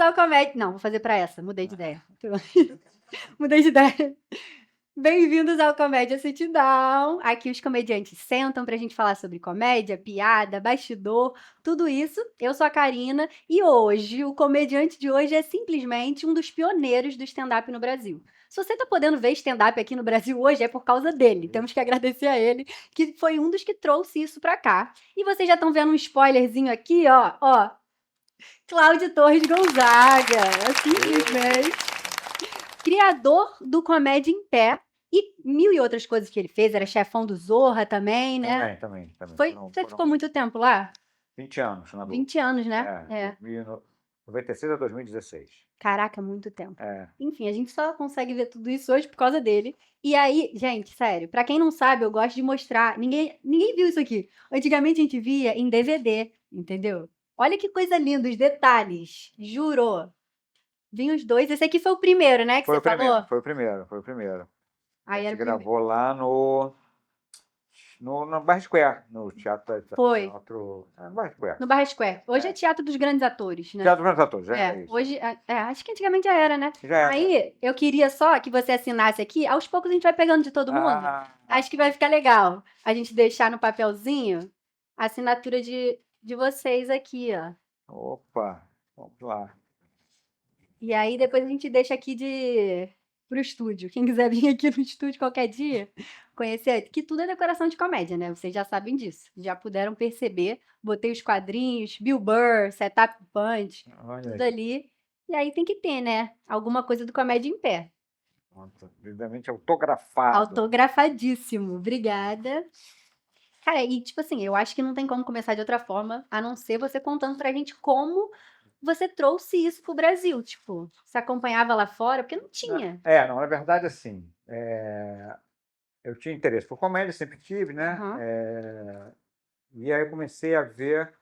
ao Comédia. Não, vou fazer pra essa. Mudei de ideia. Mudei de ideia. Bem-vindos ao Comédia Sit Down. Aqui os comediantes sentam pra gente falar sobre comédia, piada, bastidor, tudo isso. Eu sou a Karina e hoje, o comediante de hoje é simplesmente um dos pioneiros do stand-up no Brasil. Se você tá podendo ver stand-up aqui no Brasil hoje, é por causa dele. Temos que agradecer a ele, que foi um dos que trouxe isso pra cá. E vocês já estão vendo um spoilerzinho aqui, ó. Cláudio Torres Gonzaga, simplesmente. Criador do Comédia em Pé e mil e outras coisas que ele fez. Era chefão do Zorra também, né? Também. Você ficou muito tempo lá? 20 anos na 20 anos, né? 96 a 2016. Caraca, muito tempo. É. Enfim, a gente só consegue ver tudo isso hoje por causa dele. E aí, gente, sério, pra quem não sabe, eu gosto de mostrar. Ninguém viu isso aqui. Antigamente a gente via em DVD, entendeu? Olha que coisa linda, os detalhes. Juro. Vinha os dois. Esse aqui foi o primeiro, né, que você falou? Foi o primeiro. Aí A era gente o primeiro. gravou lá no Barra Square, no Teatro... Foi. No Barra Square. No Barra Square. Hoje é Teatro dos Grandes Atores, né? Teatro dos Grandes Atores, é isso. Hoje, acho que antigamente já era, né? Já era. Aí, eu queria só que você assinasse aqui. Aos poucos a gente vai pegando de todo mundo. Acho que vai ficar legal a gente deixar no papelzinho a assinatura de vocês aqui, ó. Opa, vamos lá. E aí, depois a gente deixa aqui pro estúdio. Quem quiser vir aqui no estúdio qualquer dia, conhecer, que tudo é decoração de comédia, né? Vocês já sabem disso. Já puderam perceber. Botei os quadrinhos, Bill Burr, Setup Punch, tudo ali. E aí tem que ter, né? Alguma coisa do Comédia em Pé. Devidamente autografado. Autografadíssimo. Obrigada. Cara, e tipo assim, eu acho que não tem como começar de outra forma, a não ser você contando pra gente como você trouxe isso pro Brasil, tipo, você acompanhava lá fora, porque não tinha. Não, na verdade, assim, eu tinha interesse por comédia, sempre tive, né? E aí eu comecei a ver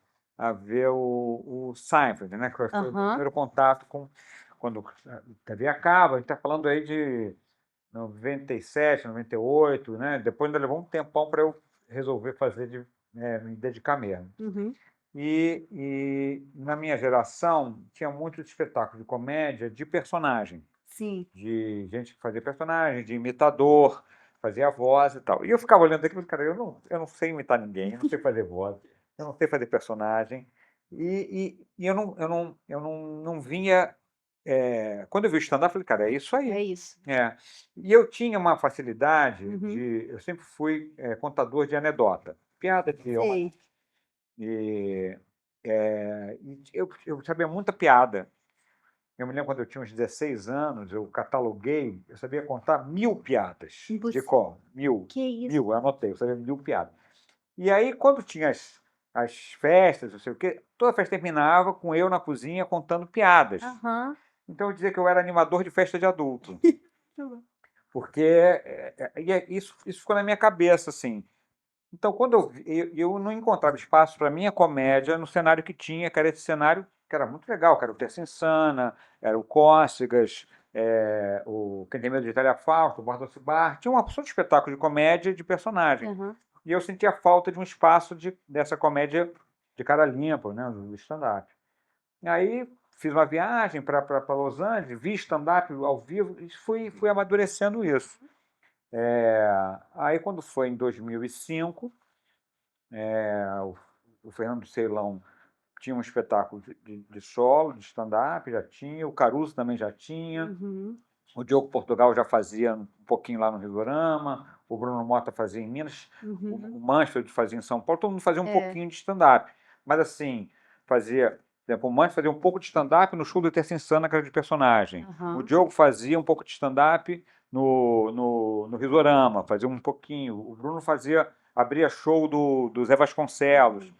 o Seinfeld, né? Que foi o primeiro contato com quando a TV acaba. A gente está falando aí de 97, 98, né? Depois ainda levou um tempão para eu resolver me dedicar mesmo. E na minha geração tinha muito espetáculo de comédia de personagem. Sim. De gente que fazia personagem, de imitador, fazia voz e tal. E eu ficava olhando aquilo, cara, eu não sei imitar ninguém, eu não sei fazer voz, eu não sei fazer personagem. E eu não vinha. Quando eu vi o stand-up, eu falei, cara, é isso aí. É isso. E eu tinha uma facilidade eu sempre fui contador de anedota, piada de Sei. e eu sabia muita piada. Eu me lembro quando eu tinha uns 16 anos, eu cataloguei, eu sabia contar 1000 piadas de cor. 1000. Que isso? 1000, eu anotei, eu sabia 1000 piadas. E aí, quando tinha as festas, não sei o quê, toda festa terminava com eu na cozinha contando piadas. Então eu dizia que eu era animador de festa de adulto. Porque isso ficou na minha cabeça, assim. Então, quando eu não encontrava espaço para minha comédia no cenário que tinha, que era esse cenário que era muito legal, que era o Terça Insana, era o Cócegas, o Quem Tem Medo de Itália Fausto, o Bordosse Bar, tinha uma opção de espetáculo de comédia de personagem. E eu sentia falta de um espaço dessa comédia de cara limpa, né, do stand-up. E aí fiz uma viagem para Los Angeles, vi stand-up ao vivo e fui amadurecendo isso. Aí, quando foi em 2005, o Fernando Ceilão tinha um espetáculo de solo, de stand-up, já tinha, o Caruso também já tinha, o Diogo Portugal já fazia um pouquinho lá no Risorama, o Bruno Mota fazia em Minas, o Mansfield fazia em São Paulo, todo mundo fazia um pouquinho de stand-up. Mas assim, por exemplo, o Mansfield fazia um pouco de stand-up no show do Terça Insana, que era de personagem. O Diogo fazia um pouco de stand-up no Risorama, fazia um pouquinho. O Bruno abria show do Zé Vasconcelos.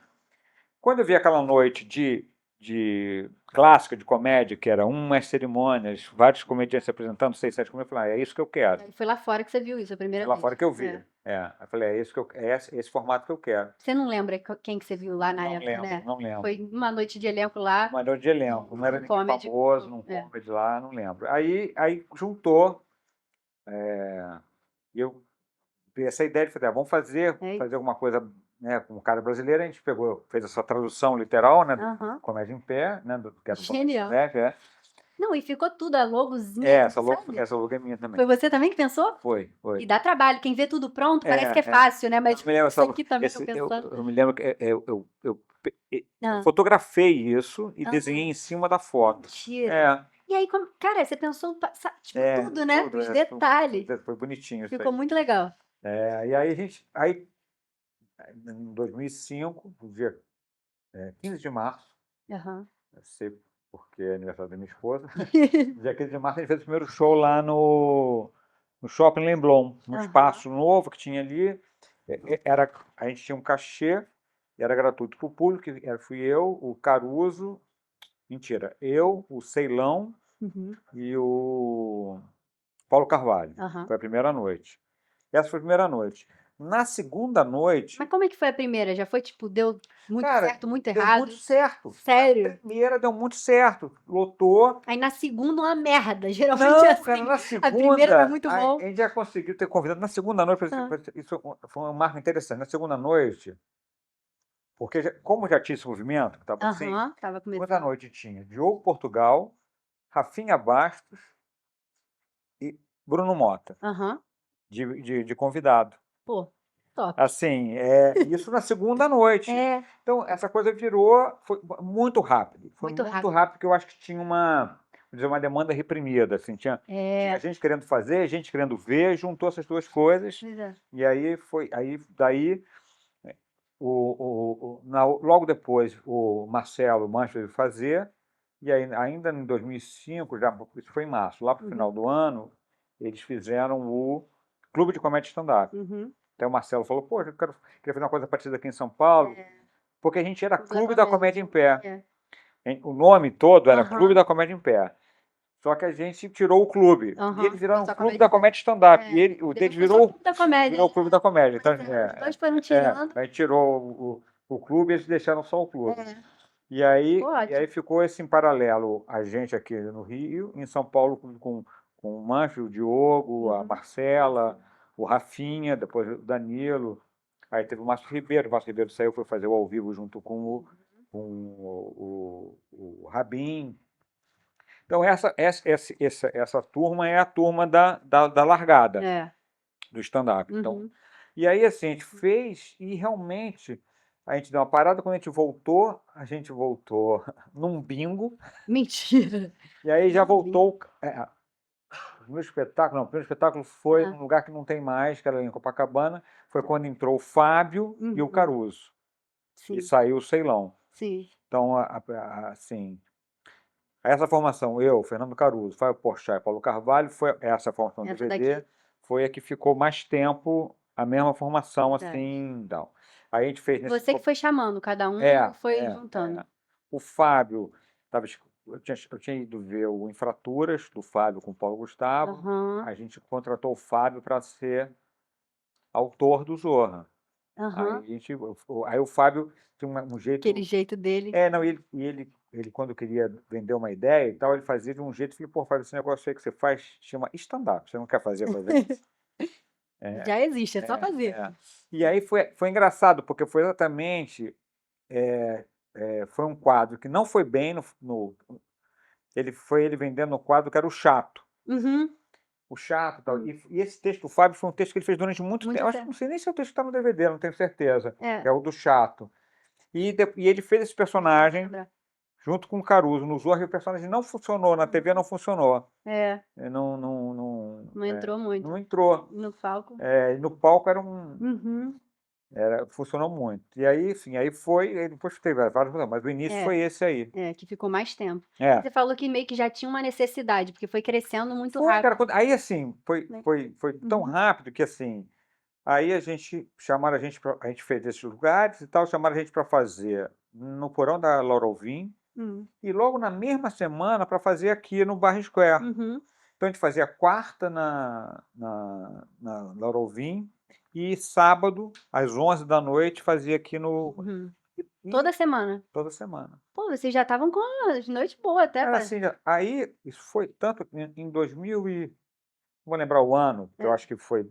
Quando eu vi aquela noite de clássica de comédia, que era umas cerimônias, vários comediantes se apresentando, 6, 7 comediantes, eu falei, é isso que eu quero. Foi lá fora que você viu isso, a primeira Foi vez. lá fora que eu vi. Eu falei, é esse formato que eu quero. Você não lembra quem que você viu lá na época, né? Não lembro. Foi uma noite de elenco lá. Uma noite de elenco, não era ninguém famoso, num comedy lá, não lembro. Aí juntou, e eu essa ideia de fazer, vamos fazer alguma coisa, né, com o cara brasileiro. A gente fez essa tradução literal, né, do Comédia em Pé, né, que era do Genial. Comédia, Não, e ficou tudo, a logozinha, essa sabe? logo é minha também. Foi você também que pensou? Foi. E dá trabalho, quem vê tudo pronto parece que é fácil, né? Mas Eu me lembro, isso aqui também tô eu pensando. me lembro que eu Ah. fotografei isso e desenhei em cima da foto. Mentira. E aí, cara, você pensou tipo, tudo, né? Os detalhes. Foi bonitinho isso Ficou aí. muito legal. E aí em 2005, no dia 15 de março, eu sei porque é aniversário da minha esposa, no dia 15 de março a gente fez o primeiro show lá no Shopping Leblon, num espaço novo que tinha ali. A gente tinha um cachê, era gratuito para o público, fui eu, o Caruso, eu, o Ceilão e o Paulo Carvalho. Foi a primeira noite. Essa foi a primeira noite. Na segunda noite... Mas como é que foi a primeira? Já foi, tipo, deu muito certo, muito errado? Deu muito certo. Sério? A primeira deu muito certo. Lotou. Aí na segunda uma merda. Geralmente é assim. Cara, na segunda... A primeira foi muito bom. A gente já conseguiu ter convidado. Na segunda noite, isso foi um marco interessante. Na segunda noite, porque como já tinha esse movimento, que estava assim, tava começando. segunda noite tinha Diogo Portugal, Rafinha Bastos e Bruno Mota, de convidado. Pô, top. Assim, isso na segunda noite. Então, essa coisa foi muito rápido. Foi muito rápido, porque eu acho que tinha uma demanda reprimida. Assim, tinha gente querendo fazer, gente querendo ver, juntou essas duas coisas. E aí daí, logo depois, o Marcelo Mancha veio fazer. E aí, ainda em 2005, isso foi em março, lá para o final do ano, eles fizeram o Clube de Comédia Stand-Up. Até o Marcelo falou, pô, eu queria fazer uma coisa parecida aqui em São Paulo, porque a gente era Clube da Comédia em Pé. O nome todo era Clube da Comédia em Pé. Só que a gente tirou o clube. E eles viraram o Clube da Comédia Stand-Up. E o deles virou o Clube da Comédia. Então, os dois foram tirando. A gente tirou o clube e eles deixaram só o clube. E aí ficou esse em paralelo, a gente aqui no Rio, em São Paulo com o Mancho, o Diogo, a Marcela, o Rafinha, depois o Danilo. Aí teve o Márcio Ribeiro saiu, foi fazer o ao vivo junto com o Rabin. Então, essa turma é a turma da largada do stand-up. Então, e aí, assim, a gente fez e realmente a gente deu uma parada. Quando a gente voltou num bingo. Mentira! E aí já voltou... O primeiro espetáculo foi num lugar que não tem mais, que era em Copacabana. Foi quando entrou o Fábio e o Caruso. E saiu o Ceilão. Então, assim... Essa formação, eu, Fernando Caruso, Fábio Porchat e Paulo Carvalho, foi essa formação do DVD, foi a que ficou mais tempo, a mesma formação, assim, tal. Aí a gente fez... Você que foi chamando, cada um foi juntando. O Fábio, eu tinha ido ver o Infraturas, do Fábio com o Paulo Gustavo, a gente contratou o Fábio para ser autor do Zorra. Aí o Fábio tinha um jeito... Aquele jeito dele. Não, ele quando queria vender uma ideia e tal, ele fazia de um jeito. Eu falei, pô, Fábio, esse negócio aí que você faz chama stand-up. Você não quer fazer isso? Já existe, é só fazer. E aí foi engraçado, porque foi exatamente... foi um quadro que não foi bem ele vendendo no quadro que era o Chato. O Chato e tal. E esse texto do Fábio foi um texto que ele fez durante muito tempo. Não sei nem se é o texto que está no DVD, não tenho certeza. É o do Chato. E ele fez esse personagem junto com o Caruso no Zorra, e o personagem não funcionou, na TV não funcionou. Não entrou muito. Não entrou. No palco. No palco era funcionou muito. E aí, enfim, depois teve vários, mas o início foi esse aí. Que ficou mais tempo. Você falou que meio que já tinha uma necessidade, porque foi crescendo muito rápido. Cara, aí, assim, foi tão rápido que, assim, aí chamaram a gente fez esses lugares e tal, chamaram a gente para fazer no porão da Laura Alvim, e logo na mesma semana para fazer aqui no Barra Square. Então a gente fazia quarta na Laura Alvim e sábado, às 11 da noite, fazia aqui no... Toda semana? Toda semana. Pô, vocês já estavam com as noites boas até. Assim, aí, isso foi tanto em 2000 e... Não vou lembrar o ano, que eu acho que foi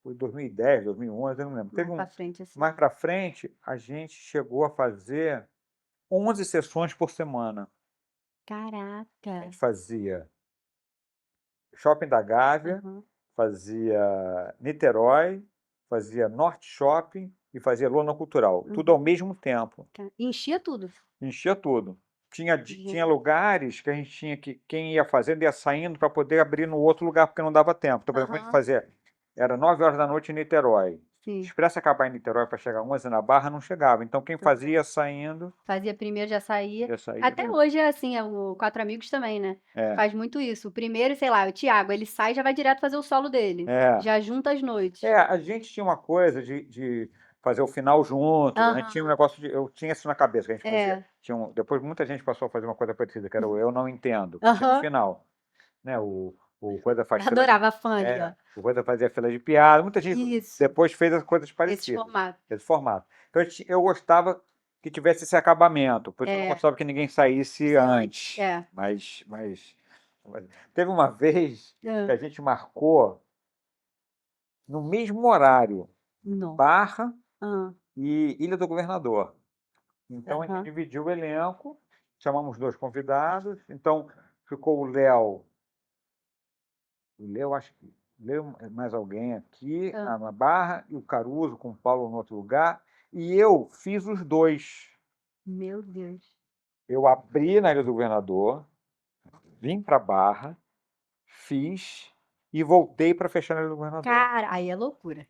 foi 2010, 2011, eu não lembro. Mais pra frente, assim. Mais para frente, a gente chegou a fazer 11 sessões por semana. A Caraca. gente fazia Shopping da Gávea, Uhum. fazia Niterói, fazia Norte Shopping e fazia Lona Cultural. Tudo ao mesmo tempo. Enchia tudo. Enchia tudo. Tinha lugares que a gente tinha que, quem ia fazendo ia saindo para poder abrir no outro lugar, porque não dava tempo. Então, por exemplo, a gente fazia, era 9 horas da noite em Niterói. Sim. Expresso acabar em Niterói para chegar 11 na Barra, não chegava. Então, quem fazia saindo... Fazia primeiro, já saía. Já saía, Até hoje é assim, o Quatro Amigos também, né? É. Faz muito isso. O primeiro, sei lá, o Thiago, ele sai e já vai direto fazer o solo dele. É. Já junta as noites. A gente tinha uma coisa de fazer o final junto. A gente tinha um negócio eu tinha isso na cabeça que a gente fazia. Depois muita gente passou a fazer uma coisa parecida, que era o Eu Não Entendo, que tinha no final. Né? O Coisa faz Adorava a fã ali, ó. O Coisa fazia fila de piada. Muita gente depois fez as coisas parecidas. Esse formato. Então eu gostava que tivesse esse acabamento. Por isso eu não gostava que ninguém saísse antes. Mas teve uma vez que a gente marcou no mesmo horário. Barra e Ilha do Governador. Então a gente dividiu o elenco, chamamos 2 convidados. Então ficou o Léo, acho que Léo mais alguém aqui na Barra, e o Caruso com o Paulo no outro lugar. E eu fiz os 2. Meu Deus. Eu abri na Ilha do Governador, vim para Barra, fiz e voltei para fechar na Ilha do Governador. Cara, aí é loucura.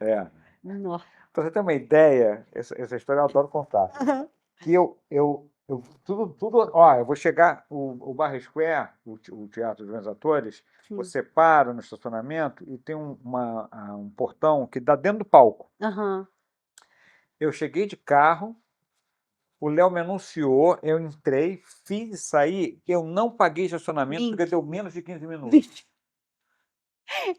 Nossa. Pra você ter uma ideia, essa história eu adoro contar. Que eu vou chegar, o Barra Square, o Teatro dos Grandes Atores, você para no estacionamento e tem um portão que dá dentro do palco. Eu cheguei de carro, o Léo me anunciou, eu entrei, fiz e saí, eu não paguei estacionamento porque deu menos de 15 minutos.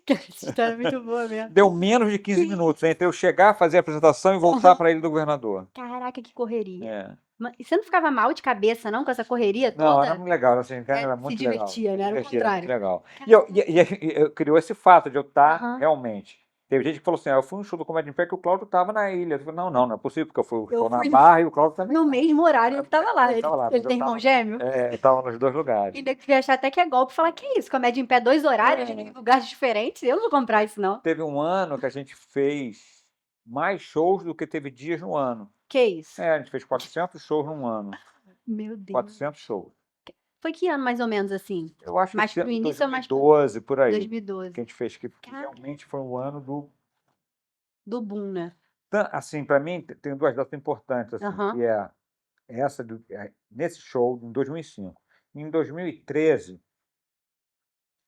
Essa história é muito boa mesmo. Deu menos de 15 minutos entre eu chegar, fazer a apresentação e voltar para a Ilha do Governador. Caraca, que correria. E você não ficava mal de cabeça, não, com essa correria toda? Não, era muito legal. Assim, era muito se divertia, legal. né? Era o contrário. Legal. E eu criou esse fato de eu estar realmente. Teve gente que falou assim, eu fui no show do Comédia em Pé que o Cláudio estava na ilha. Eu falei, não é possível, porque eu fui na Barra e o Cláudio também. No mesmo horário eu estava lá. Ele tem irmão gêmeo? Eu estava nos 2 lugares. E deve achar até que é golpe falar, que isso, Comédia em Pé, 2 horários, em lugares diferentes, eu não vou comprar isso, não. Teve um ano que a gente fez mais shows do que teve dias no ano. Que isso? A gente fez 400 shows num ano. Meu Deus. 400 shows. Foi que ano, mais ou menos, assim? Eu acho mais que pro início ou mais 2012, por aí. 2012. Que a gente fez, que realmente foi um ano do boom, né? Assim, para mim, tem 2 datas importantes, assim, que é essa, nesse show, em 2005. Em 2013,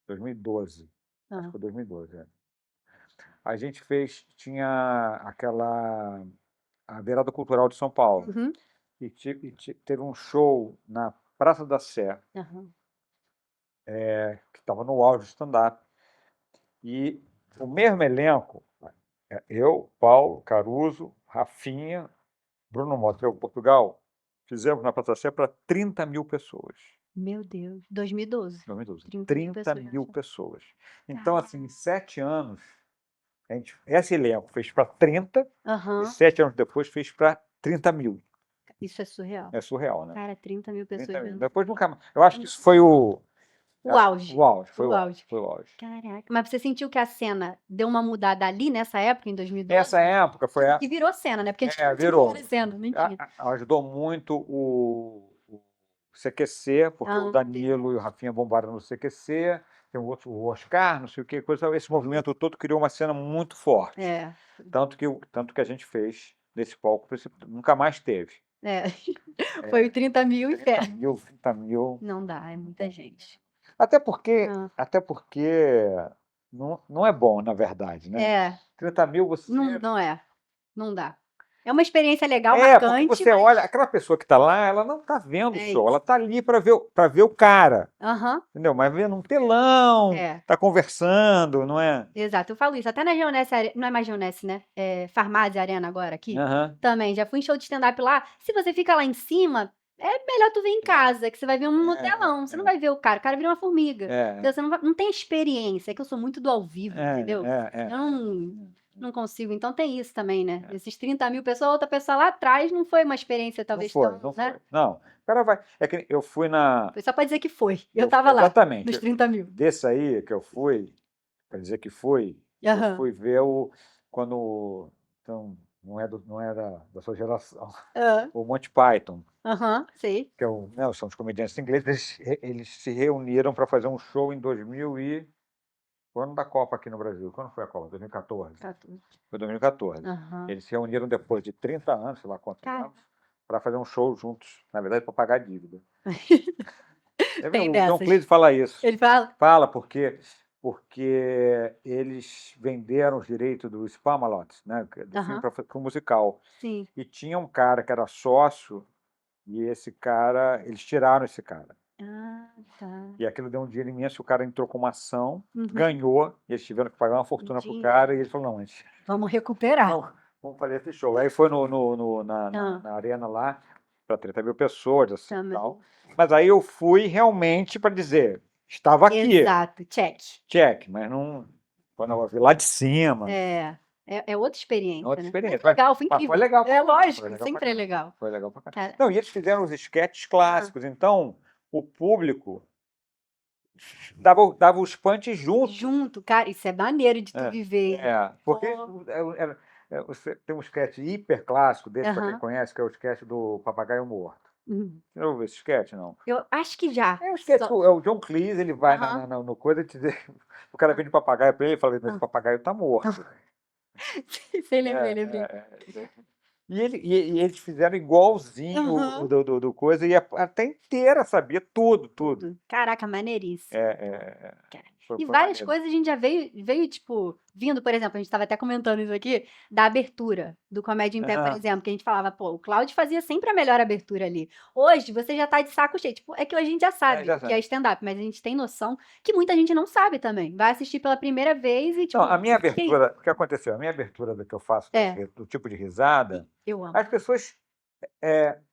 2012, acho que foi 2012, a gente tinha a Virada Cultural de São Paulo, e teve um show na Praça da Sé, que estava no auge do stand-up, e o mesmo elenco, eu, Paulo, Caruso, Rafinha, Bruno Motrel, Portugal, fizemos na Praça da Sé para 30 mil pessoas. Meu Deus, 2012. 30 mil pessoas. Então, assim, em 7 anos, esse elenco fez para 30, e 7 anos depois fez para 30 mil. Isso é surreal. É surreal, né? Cara, 30 mil pessoas. 30 mil. Depois nunca mais. Eu acho que isso foi o auge. Foi o auge. Caraca, mas você sentiu que a cena deu uma mudada ali nessa época, em 2012? Nessa época foi a... Que virou cena, né? Porque a gente virou. Cena, não tinha. Ajudou muito o CQC, porque o Danilo e o Rafinha bombaram no CQC, tem o Oscar, não sei o que, esse movimento todo criou uma cena muito forte. Tanto que a gente fez nesse palco, nunca mais teve. Foi 30 mil e fé. 30 mil. Não dá, é muita gente. Até porque não é bom, na verdade, né? 30 mil você... Não dá. É uma experiência legal, marcante. Porque você olha, aquela pessoa que está lá, ela não está vendo o show, ela está ali para ver o cara. Entendeu? Mas vendo um telão, está conversando, não é? Exato, eu falo isso. Até na Geonesse, não é mais Geonesse, né? Farmácia Arena agora, aqui. Também, já fui em show de stand-up lá. Se você fica lá em cima, é melhor tu ver em casa, que você vai ver no telão. Você não vai ver o cara vira uma formiga. Então, você não tem experiência, é que eu sou muito do ao vivo, entendeu? Eu Não consigo. Então tem isso também, né? Esses 30 mil pessoas, outra pessoa lá atrás não foi uma experiência talvez tão, Não né? foi. Não, o cara vai. É que eu fui na. Foi só para dizer que foi. Eu tava lá, Exatamente. nos 30 mil. Desse aí que eu fui, para dizer que fui, eu fui ver quando. Então, não é da sua geração. O Monty Python. Sei. Que são os comediantes ingleses, eles se reuniram para fazer um show em 2000 o ano da Copa aqui no Brasil. Quando foi a Copa? 2014. Foi 2014. Eles se reuniram depois de 30 anos, sei lá quantos anos, para fazer um show juntos, na verdade, para pagar a dívida. O John Cleese fala isso. Ele fala? Fala porque eles venderam os direitos do Spamalot, né, do filme para o musical. Sim. E tinha um cara que era sócio, e esse cara, eles tiraram esse cara. Tá. E aquilo deu um dinheiro imenso, o cara entrou com uma ação, ganhou, e eles tiveram que pagar uma fortuna pro cara, e ele falou, não, gente, vamos recuperar. vamos fazer esse show. Aí foi na arena lá, para 30 mil pessoas, assim, tal. Mas aí eu fui realmente para dizer, estava aqui. Exato, check. Mas não, quando eu vi lá de cima. É outra experiência, outra experiência. Foi legal, foi incrível. Foi legal. É lógico, sempre é legal. Foi legal pra caramba. Não, e eles fizeram os esquetes clássicos, então o público dava os punches junto. Cara, isso é maneiro de tu viver. Porque você tem um sketch hiper clássico desse, para quem conhece, que é o sketch do Papagaio Morto. Você não ouviu esse sketch, não? Eu acho que já. É o sketch, é o John Cleese, ele vai no coisa e dizer, o cara vende papagaio para ele e fala, esse papagaio tá morto. Você lembrei. E eles fizeram igualzinho do coisa, e até inteira sabia tudo. Caraca, maneiríssimo. E Foi várias maneiro. coisas a gente já veio, tipo, vindo, por exemplo, a gente estava até comentando isso aqui, da abertura do Comédia em Pé, por exemplo, que a gente falava, pô, o Cláudio fazia sempre a melhor abertura ali. Hoje, você já tá de saco cheio. Tipo, é que hoje a gente já sabe que é stand-up, mas a gente tem noção que muita gente não sabe também. Vai assistir pela primeira vez e, tipo... Não, a minha abertura, o que aconteceu? A minha abertura que eu faço, do tipo de risada, eu amo. as pessoas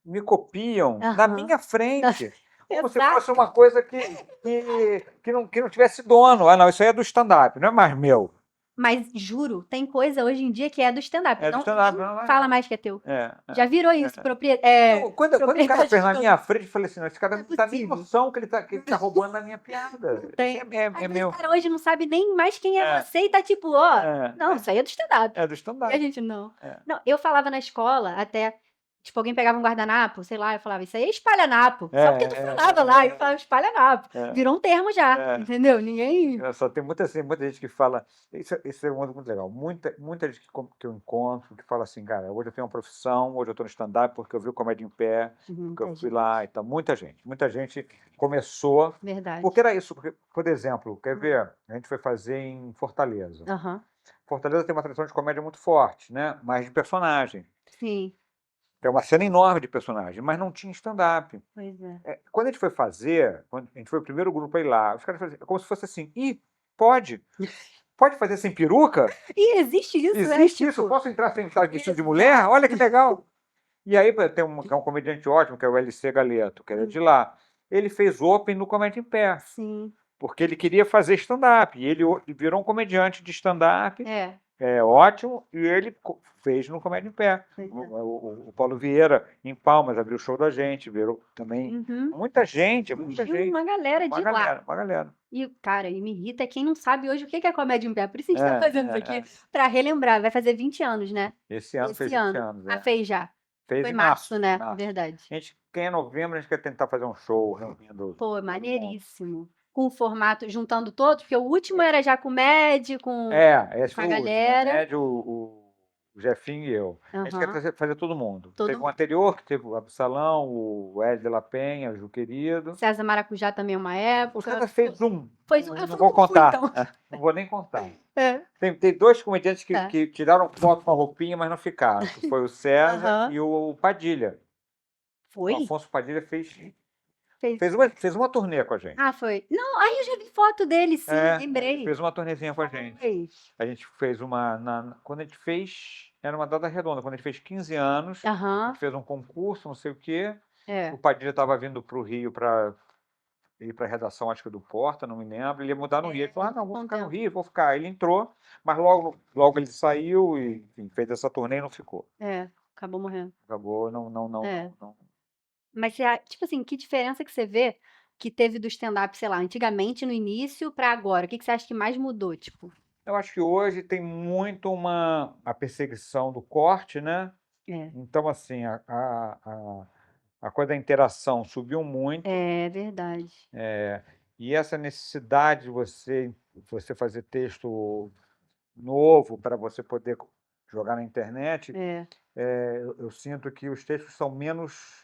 me copiam na minha frente. Como se fosse uma coisa que não tivesse dono. Ah, não, isso aí é do stand-up, não é mais meu. Mas, juro, tem coisa hoje em dia que é do stand-up. É do stand-up. Não fala mais que é teu. Já virou isso, propriedade. Quando o cara fez na minha frente, eu falei assim, não, esse cara não tá nem noção que ele tá roubando na minha piada. É meu. O cara hoje não sabe nem mais quem é você e tá tipo, não, isso aí é do stand-up. É do stand-up. E a gente não. Não, eu falava na escola até... Tipo, alguém pegava um guardanapo, sei lá, eu falava, isso aí é espalhanapo. Só porque tu falava lá, eu falava espalhanapo. Virou um termo já, entendeu? Ninguém... Só tem muita gente que fala... Isso é muito legal. Muita gente que eu encontro que fala assim, cara, hoje eu tenho uma profissão, hoje eu tô no stand-up porque eu vi o Comédia em Pé, porque eu fui lá e tal. Muita gente começou... Verdade. Porque era isso. Porque, por exemplo, quer ver? A gente foi fazer em Fortaleza. Fortaleza tem uma tradição de comédia muito forte, né? Mas de personagem. Sim. É uma cena enorme de personagem, mas não tinha stand-up. Pois Quando a gente foi fazer, quando a gente foi o primeiro grupo a ir lá, os caras faziam como se fosse assim, pode fazer sem peruca? E existe isso, Existe isso, posso entrar sem estar vestido de mulher? Olha que legal! E aí tem um comediante ótimo, que é o LC Galeto, que é de lá. Ele fez open no Comédia em Pé. Sim. Porque ele queria fazer stand-up. E ele virou um comediante de stand-up. Ótimo, e ele fez no Comédia em Pé. O Paulo Vieira, em Palmas, abriu o show da gente, virou também. Muita gente. Uma galera de lá. Uma galera. E, cara, me irrita quem não sabe hoje o que é Comédia em Pé. Por isso a gente tá fazendo isso aqui, pra relembrar. Vai fazer 20 anos, né? Esse ano fez 20 anos. Fez já. Fez foi em março, né? Verdade. Quem é novembro, a gente quer tentar fazer um show reunindo. Pô, maneiríssimo. Com o formato, juntando todos, porque o último era já com o Med, com esse a foi galera. O Med, o Jefinho e eu. A gente quer fazer todo mundo. Teve o anterior, que teve o Absalão, o Ed de la Penha, o Ju Querido. César Maracujá também uma época. O César fez um. Não vou contar. Não vou nem contar. Tem dois comediantes que tiraram foto com a roupinha, mas não ficaram. Que foi o César e o Padilha. Foi? O Afonso Padilha fez uma turnê com a gente. Foi. Não, aí eu já vi foto dele, sim, lembrei. Fez uma turnezinha com a gente. A gente fez quando a gente fez, era uma data redonda, quando a gente fez 15 anos, a gente fez um concurso, não sei o quê. O Padilha estava vindo para o Rio para ir para a redação, acho que do Porta, não me lembro. Ele ia mudar no Rio. Ele falou: não, vou Com ficar no tempo. Rio, vou ficar. Ele entrou, mas logo ele saiu e enfim, fez essa turnê e não ficou. Acabou morrendo. Acabou, não. Mas tipo assim, que diferença que você vê que teve do stand-up, sei lá, antigamente, no início, pra agora? O que você acha que mais mudou, tipo? Eu acho que hoje tem muito a perseguição do corte, né? Então, assim, a coisa da interação subiu muito. É verdade. E essa necessidade de você fazer texto novo para você poder jogar na internet, eu sinto que os textos são menos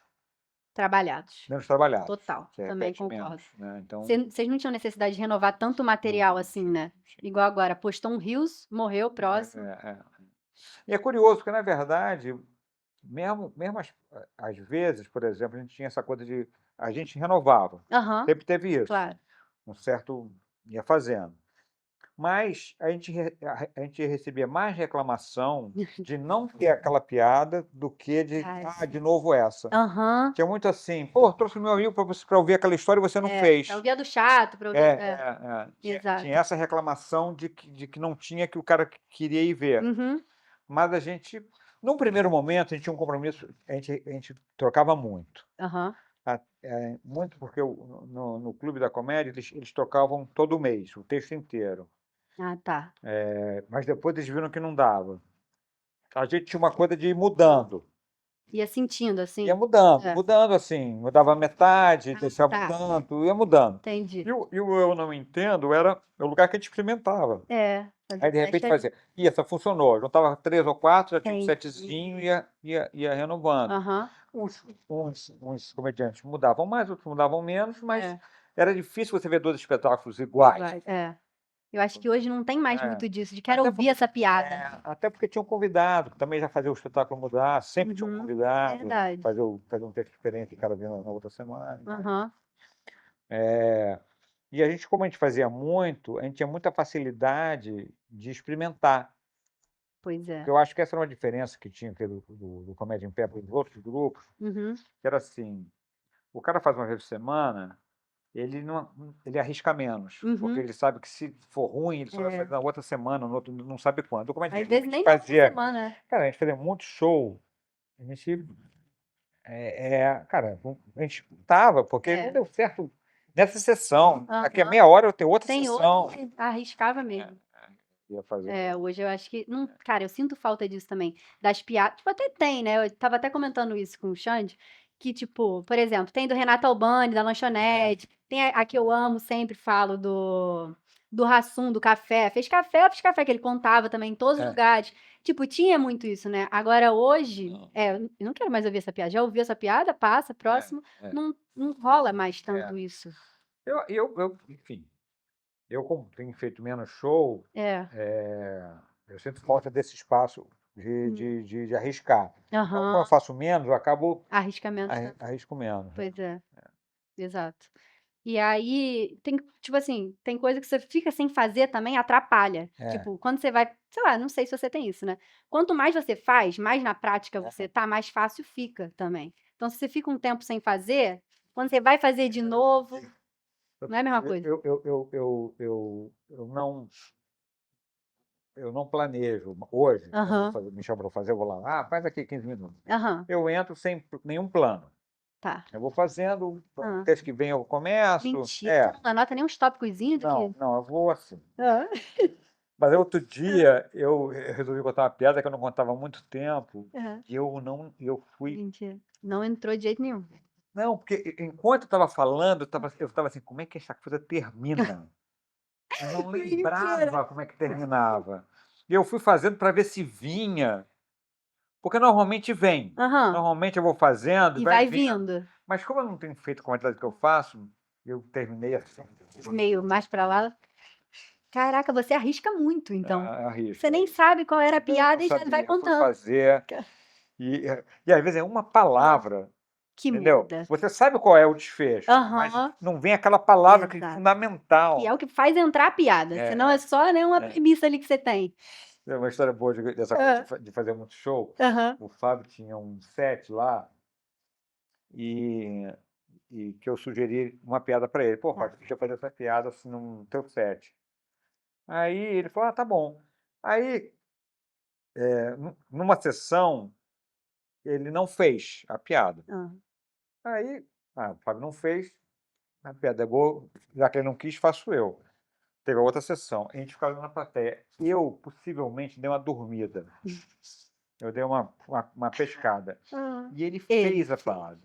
Trabalhados. trabalhados. Total. Você Também repete concordo. menos, né? Então, Vocês não tinham necessidade de renovar tanto material assim, né? sim. Igual agora. Postou um Reels, morreu, próximo. E é curioso, porque, na verdade, mesmo às vezes, por exemplo, a gente tinha essa coisa de. A gente renovava. Aham, Sempre teve isso. claro. Um certo. Ia fazendo. Mas a gente recebia mais reclamação de não ter aquela piada do que de novo essa. Aham. Tinha muito assim, pô, trouxe meu amigo para ouvir aquela história e você não fez. Pra ouvir a do chato, pra ouvir. Exato. Tinha essa reclamação de que não tinha, que o cara queria ir ver. Uhum. Mas a gente, num primeiro momento, a gente tinha um compromisso, a gente trocava muito. Aham. Muito porque no Clube da Comédia eles trocavam todo mês, o texto inteiro. Ah, tá. Mas depois eles viram que não dava. A gente tinha uma coisa de ir mudando. Ia sentindo, assim. Ia mudando assim. Mudava metade, deixava tá. tanto, ia mudando. Entendi. E o Eu Não Entendo era o lugar que a gente experimentava. Aí, de repente, fazia. E essa funcionou. Juntava 3 ou 4, já tinha um setzinho e ia renovando. Aham. Uns comediantes mudavam mais, outros mudavam menos, mas era difícil você ver 2 espetáculos iguais. Eu acho que hoje não tem mais muito disso, de quero Até ouvir essa piada. Até porque tinha um convidado, que também já fazia o espetáculo mudar, sempre tinha um convidado, Verdade. fazer um texto diferente, o cara vinha na outra semana. Aham. E a gente, como a gente fazia muito, a gente tinha muita facilidade de experimentar. Pois é. Porque eu acho que essa era uma diferença que tinha aqui do Comédia em Pé para os outros grupos, que era assim, o cara faz uma vez por semana, ele arrisca menos, porque ele sabe que se for ruim, ele só vai fazer na outra semana, no outro não sabe quando. O Comédia Às em Pé, vezes nem na outra semana. cara, a gente fazia muito show, a gente, cara, a gente tava, porque não deu certo nessa sessão, daqui a meia hora eu tenho outra sessão. Tem outra, arriscava mesmo. Ia fazer. Hoje eu acho que. Não, cara, eu sinto falta disso também. Das piadas. Tipo, até tem, né? Eu tava até comentando isso com o Xande. Que, tipo, por exemplo, tem do Renato Albani, da Lanchonete. Tem a que eu amo, sempre falo, do Rassum, do café. Fez café, eu fiz café, que ele contava também em todos os lugares. Tipo, tinha muito isso, né? Agora, hoje, eu não quero mais ouvir essa piada. Já ouvi essa piada, passa, próximo. Não rola mais tanto isso. Enfim, eu como tenho feito menos show, eu sinto falta desse espaço de arriscar. Então, como eu faço menos, eu acabo Arriscamento. arrisco menos. Pois é. Exato. E aí, tem, tipo assim, tem coisa que você fica sem fazer também, atrapalha. Tipo, quando você vai, sei lá, não sei se você tem isso, né? Quanto mais você faz, mais na prática você tá, mais fácil fica também. Então, se você fica um tempo sem fazer, quando você vai fazer de novo, não é a mesma coisa. Eu não planejo hoje. Me chamam para fazer, eu vou lá, faz aqui 15 minutos. Eu entro sem nenhum plano. Tá. Eu vou fazendo, texto que vem eu começo. Mentira, você não anota nem uns tópicozinhos? Não, eu vou assim. Mas outro dia eu resolvi contar uma piada que eu não contava há muito tempo e eu fui. Mentira. Não entrou de jeito nenhum. Não, porque enquanto eu estava falando, eu estava assim, como é que essa coisa termina? Eu não lembrava como é que terminava. E eu fui fazendo para ver se vinha. Porque normalmente vem. Normalmente eu vou fazendo e vai vindo. Mas como eu não tenho feito a quantidade que eu faço, eu terminei assim. Meio mais para lá. Caraca, você arrisca muito, então. Arrisco. Você nem sabe qual era a piada e já vai Eu fui contando. fazer. E às vezes é uma palavra. Que Entendeu? muda. Você sabe qual é o desfecho, mas não vem aquela palavra que é fundamental. Que é o que faz entrar a piada. Senão é só uma premissa ali que você tem. É uma história boa dessa coisa de fazer muito show. O Fábio tinha um set lá e e que eu sugeri uma piada para ele. Pô, Rocha, deixa eu fazer essa piada assim, no teu set. Aí ele falou, ah, tá bom. Aí, numa sessão, ele não fez a piada. Aí, o Fábio não fez, a piada é boa, já que ele não quis, faço eu. Teve a outra sessão, a gente ficava na plateia. Eu, possivelmente, dei uma dormida. Eu dei uma pescada. E ele fez a piada.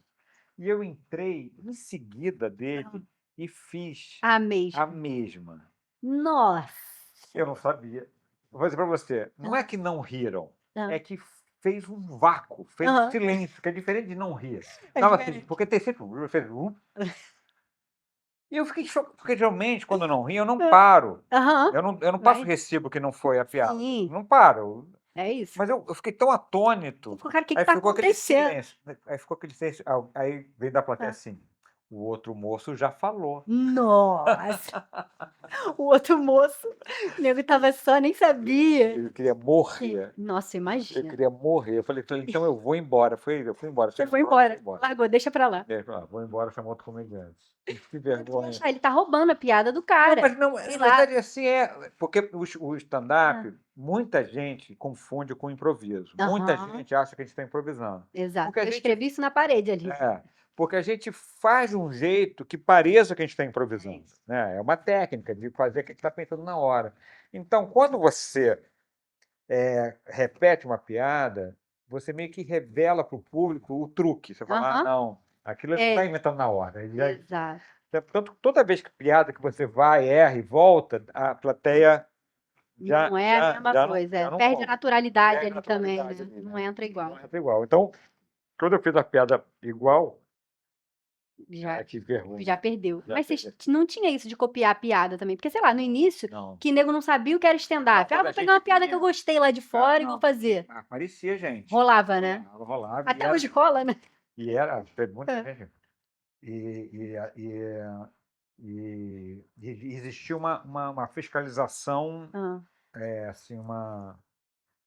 E eu entrei em seguida dele e fiz A a mesma. mesma. Nossa! Eu não sabia. Vou dizer para você, não é que não riram, é Ah. que fez um vácuo, fez um silêncio, que é diferente de não rir. Tava assim, porque tem sempre fez e eu fiquei chocado, porque geralmente, quando eu não rio, eu não paro. Eu não passo Vai. recibo que não foi a piada. Sim. Não paro. É isso. Mas eu fiquei tão atônito. Cara, o que Aí tá ficou aquele acontecendo? silêncio. Aí ficou aquele silêncio. Aí veio da plateia assim. O outro moço já falou. Nossa! O outro moço, o nego tava só, nem sabia. Eu queria morrer. Nossa, Eu imagina. queria morrer. Eu falei, então eu vou embora. Eu fui embora. Você foi embora. Largou, deixa pra lá. Vou embora, chamou outro comediante. Que Mas tu vai vergonha. achar, ele tá roubando a piada do Não, cara. mas não, Sei na lá. verdade, assim porque o stand-up, muita gente confunde com improviso. Muita Aham. gente acha que a gente está improvisando. Exato. Porque a Eu gente, escrevi isso na parede ali. porque a gente faz de um jeito que pareça que a gente está improvisando. Né? É uma técnica de fazer o que a gente está pensando na hora. Então, quando você repete uma piada, você meio que revela para o público o truque. Você fala, não, aquilo você está inventando na hora. Exato. Tanto toda vez que piada que você vai, erra e volta, a plateia já Não é a mesma coisa. já não Perde a come. naturalidade Perde a ali também, naturalidade né? ali, Não né? entra igual. Não entra igual. Então, quando eu fiz a piada igual, que vergonha. Já perdeu. Já Mas perdeu. vocês não tinha isso de copiar a piada também? Porque, sei lá, no início, Não. que nego não sabia o que era stand-up. Não, Vou pegar uma piada que eu gostei lá de fora e vou fazer. Aparecia, gente. Rolava, né? Rolava. Até hoje rola, né? E era, teve muita gente. E existia uma fiscalização, assim,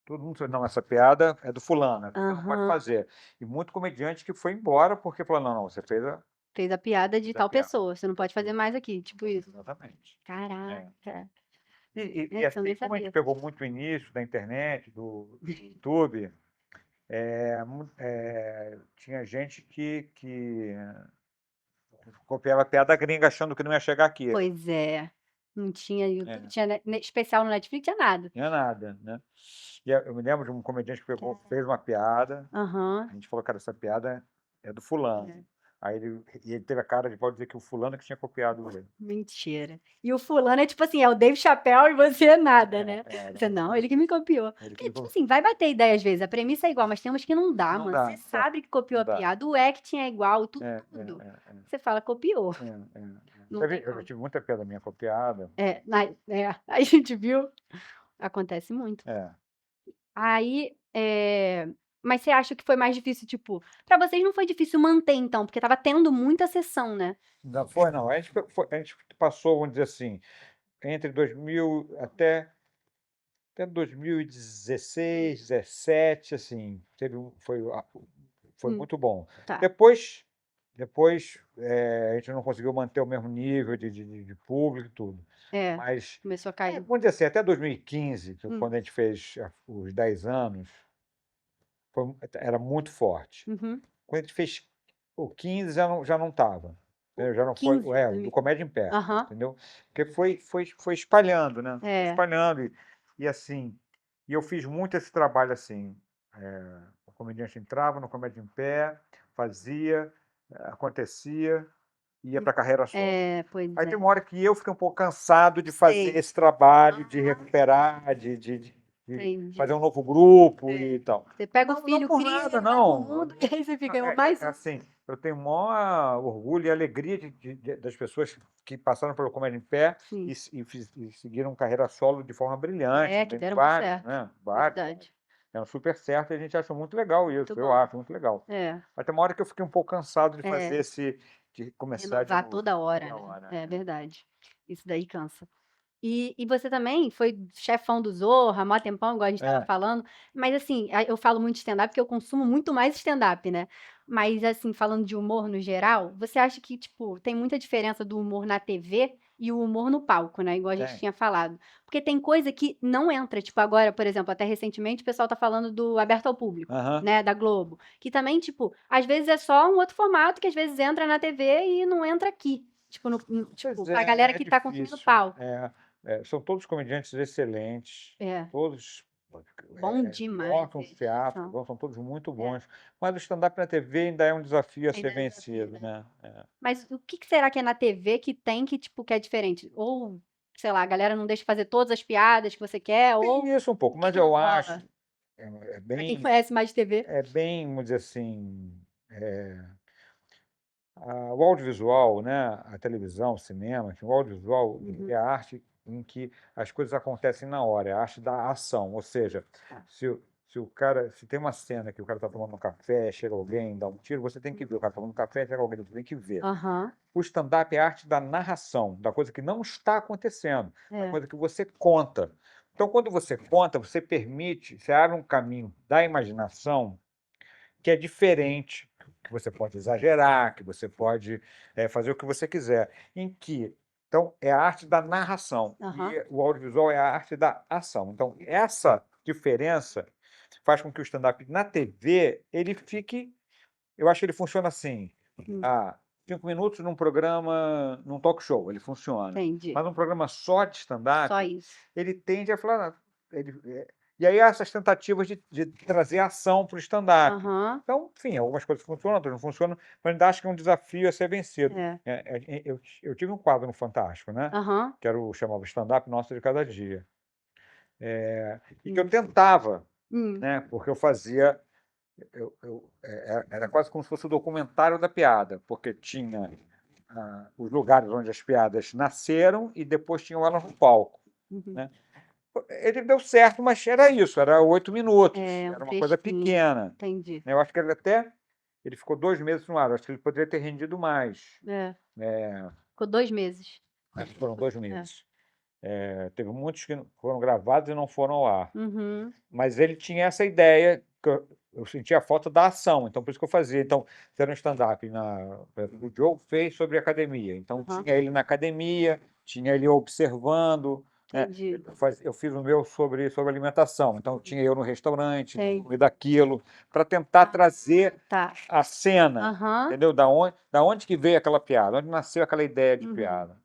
todo mundo falou, não, essa piada é do fulano, você não pode fazer. E muito comediante que foi embora porque falou, não, você fez a piada de tal pessoa, você não pode fazer mais aqui, tipo isso. Exatamente. Caraca. E assim, como a gente pegou muito o início da internet, do YouTube, tinha gente que copiava piada gringa achando que não ia chegar aqui. Pois é. Não tinha YouTube, tinha especial no Netflix, tinha nada. Tinha nada, né? E eu me lembro de um comediante que fez uma piada, a gente falou, cara, essa piada é do fulano. Aí ele teve a cara de pode dizer que o fulano que tinha copiado ele. Mentira. E o fulano é tipo assim, é o Dave Chappelle e você é nada, né? Você, não, ele que me copiou. Porque, tipo assim, vai bater ideia às vezes, a premissa é igual, mas tem umas que não dá, mano. Você sabe que copiou a piada, o acting é igual, tudo. Você fala, copiou. Eu tive muita piada minha copiada. A gente viu. Acontece muito. Aí, mas você acha que foi mais difícil, tipo, pra vocês não foi difícil manter, então, porque tava tendo muita sessão, né? Não foi, não. A gente passou, vamos dizer assim, entre 2000 até 2016, 17, assim, foi muito bom. Tá. Depois a gente não conseguiu manter o mesmo nível de público e tudo. Mas, Começou a cair. vamos dizer assim, até 2015, quando a gente fez os 10 anos, era muito forte. Quando a gente fez o 15, já não estava. Já não foi, 15, do Comédia em Pé, entendeu? Porque foi espalhando, né? Espalhando. E assim, e eu fiz muito esse trabalho assim. O comediante entrava no Comédia em Pé, fazia, acontecia, ia para a carreira solo. Aí tem uma hora que eu fiquei um pouco cansado de fazer esse trabalho, de recuperar, de fazer um novo grupo e tal. Você pega o filho, não por cria, nada, vai não. pro mundo, e aí você fica mais... Assim, eu tenho o maior orgulho e alegria das pessoas que passaram pelo Comédia em Pé e seguiram carreira solo de forma brilhante. que deram muito certo. Né? Vários. Deram super certo e a gente acha muito legal isso. Muito eu bom. acho muito legal. Mas tem uma hora que eu fiquei um pouco cansado de fazer de começar de Renovar novo. toda hora. É verdade. Isso daí cansa. E você também foi chefão do Zorra, mó tempão, igual a gente estava É, falando, mas assim, eu falo muito de stand-up porque eu consumo muito mais stand-up, né. Mas assim, falando de humor no geral, você acha que, tipo, tem muita diferença do humor na TV e o humor no palco, né, igual a gente tem. tinha falado? Porque tem coisa que não entra, tipo agora, por exemplo, até recentemente o pessoal tá falando do Aberto ao Público, Aham. né, da Globo, que também, tipo, às vezes é só um outro formato que às vezes entra na TV e não entra aqui, tipo, tipo, Pois pra galera é que tá consumindo difícil. palco. São todos comediantes excelentes, É. todos Bom demais montam eles teatro, são. são todos muito É, bons. Mas o stand-up na TV ainda é um desafio a ainda ser é desafio, vencido, né. né? Mas o que que será que é na TV que tem que, tipo, que é diferente? Ou, sei lá, a galera não deixa fazer todas as piadas que você quer, Tem ou isso um pouco, o que mas que não eu acho, rola? é, é Pra quem bem, conhece mais de TV. é bem, vamos dizer assim, é, o audiovisual, né, a televisão, o cinema, enfim, o audiovisual Uhum. é a arte em que as coisas acontecem na hora, é a arte da ação. Ou seja, se o cara, se tem uma cena que o cara está tomando um café, chega alguém, dá um tiro, você tem que ver. O cara tomando um café, chega alguém, você tem que ver. Aham. O stand-up é a arte da narração, da coisa que não está acontecendo, da É. coisa que você conta. Então, quando você conta, você permite, você abre um caminho da imaginação que é diferente, que você pode exagerar, que você pode fazer o que você quiser. Então, é a arte da narração Aham. e o audiovisual é a arte da ação. Então, essa diferença faz com que o stand-up na TV ele fique, eu acho que ele funciona assim, Hum, ah, 5 minutos num programa, num talk show, ele funciona. entendi. Mas um programa só de Só stand-up, isso. ele tende a falar. E aí essas tentativas de trazer ação para o stand-up. Aham. Então, enfim, algumas coisas funcionam, outras não funcionam, mas ainda acho que é um desafio a ser vencido. É. Eu tive um quadro no Fantástico, né? Aham. Que era chamava Stand-up Nossa de Cada Dia. E que eu Hum. tentava, Hum. né? Porque eu fazia era quase como se fosse o documentário da piada, porque tinha os lugares onde as piadas nasceram e depois tinham elas no palco, Uhum. né? Ele deu certo, mas era isso, era 8 minutos, É, um era uma coisa trechinho. pequena. Entendi. Eu acho que ele ficou 2 meses no ar, eu acho que ele poderia ter rendido mais. É. É, Ficou 2 meses. acho que foram dois É. meses. Teve muitos que foram gravados e não foram ao ar. Uhum. Mas ele tinha essa ideia, que eu sentia a falta da ação, então por isso que eu fazia. Então, se era um stand-up, o Joe fez sobre academia, então Aham. tinha ele na academia, tinha ele observando, né? Entendi. Eu fiz o meu sobre alimentação, então tinha eu no restaurante, Entendi. comida aquilo, para tentar trazer Tá. a cena, Aham. entendeu? Da onde que veio aquela piada, onde nasceu aquela ideia de Uhum. piada,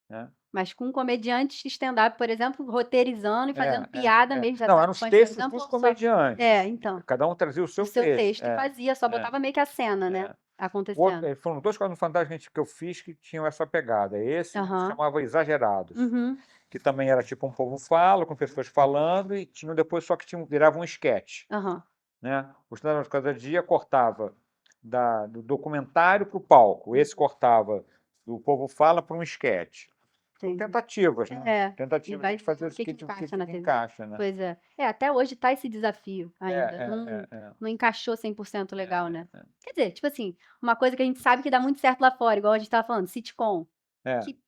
né? Mas com comediantes de stand-up, por exemplo, roteirizando e fazendo É, piada é. mesmo, já Não, tá eram os Fãs, por textos exemplo, dos ou só comediantes. então, Cada um trazia o o seu seu texto. texto e fazia, só É, botava meio que a cena, né, é. acontecendo. Foram 2 quadros fantásticos que eu fiz que tinham essa pegada. Esse se Aham. chamava Exagerados, Uhum. que também era tipo um povo fala, com pessoas falando, e tinham depois só que virava um esquete, Aham. né? O Stand de Cada Dia cortava do documentário para o palco, esse cortava do povo fala para um esquete. São Entendi. tentativas, né? É, e Tentativas vai de fazer ver o isso que que que que que encaixa na TV. encaixa, né? Pois é. É, até hoje tá esse desafio É, ainda, é, não é, é. não encaixou 100% legal, né. É, Quer dizer, tipo assim, uma coisa que a gente sabe que dá muito certo lá fora, igual a gente estava falando, sitcom, é. que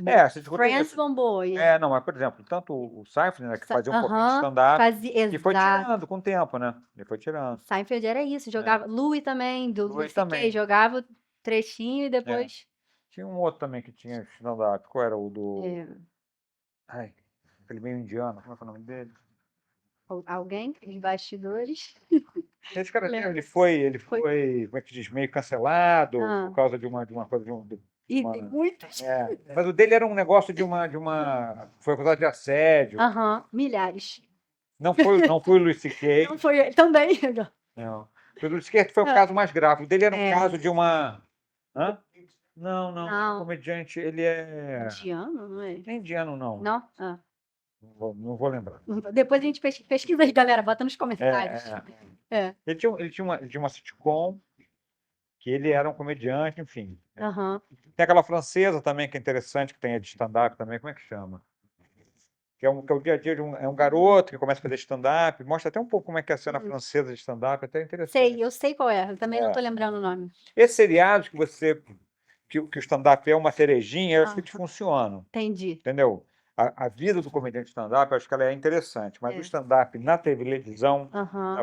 Você escuta Friends isso. bombou e Não, mas, por exemplo, tanto o Seinfeld, né, que fazia um pouquinho de aham, stand-up, fazia e foi exato. tirando com o tempo, né? Ele foi O tirando. Seinfeld era isso, É. jogava Louis também, do Louis Louis C.K., também. jogava o trechinho e É. depois, Tinha um outro também que tinha stand-up. Qual era o do. eh, Ai, aquele meio indiano, como é que é o nome dele? alguém, os bastidores, Esse cara, lembra? ele Foi foi, como é que diz, meio cancelado por hã. causa de uma coisa de Ih, tem uma. muitos. Mas o dele era um negócio foi acusado de assédio. Aham, milhares. Não foi o Louis C.K. Não foi ele também. Não. O do esquerdo foi o Hã. caso mais grave. O dele era um É. caso de uma. Hã? Não, não. O Não. comediante, ele é. Indiano, não é? Não é indiano, não. Não? Hã. Não vou lembrar. Depois a gente pesquisa aí, galera, bota nos É, comentários. é, é. É. Ele tinha uma sitcom, que ele era um comediante, enfim. Aham. Tem aquela francesa também, que é interessante, que tem a de stand-up também, como é que chama? Que é o dia a dia de um garoto que começa a fazer stand-up, mostra até um pouco como é que é a cena francesa de stand-up, até interessante. Sei, eu sei qual é, eu também não tô É. lembrando o nome. Esses seriados que o stand-up é uma cerejinha, eu acho que eles Aham. funcionam. Entendi. Entendeu? a vida do comediante stand-up, eu acho que ela é interessante, mas o stand-up na televisão,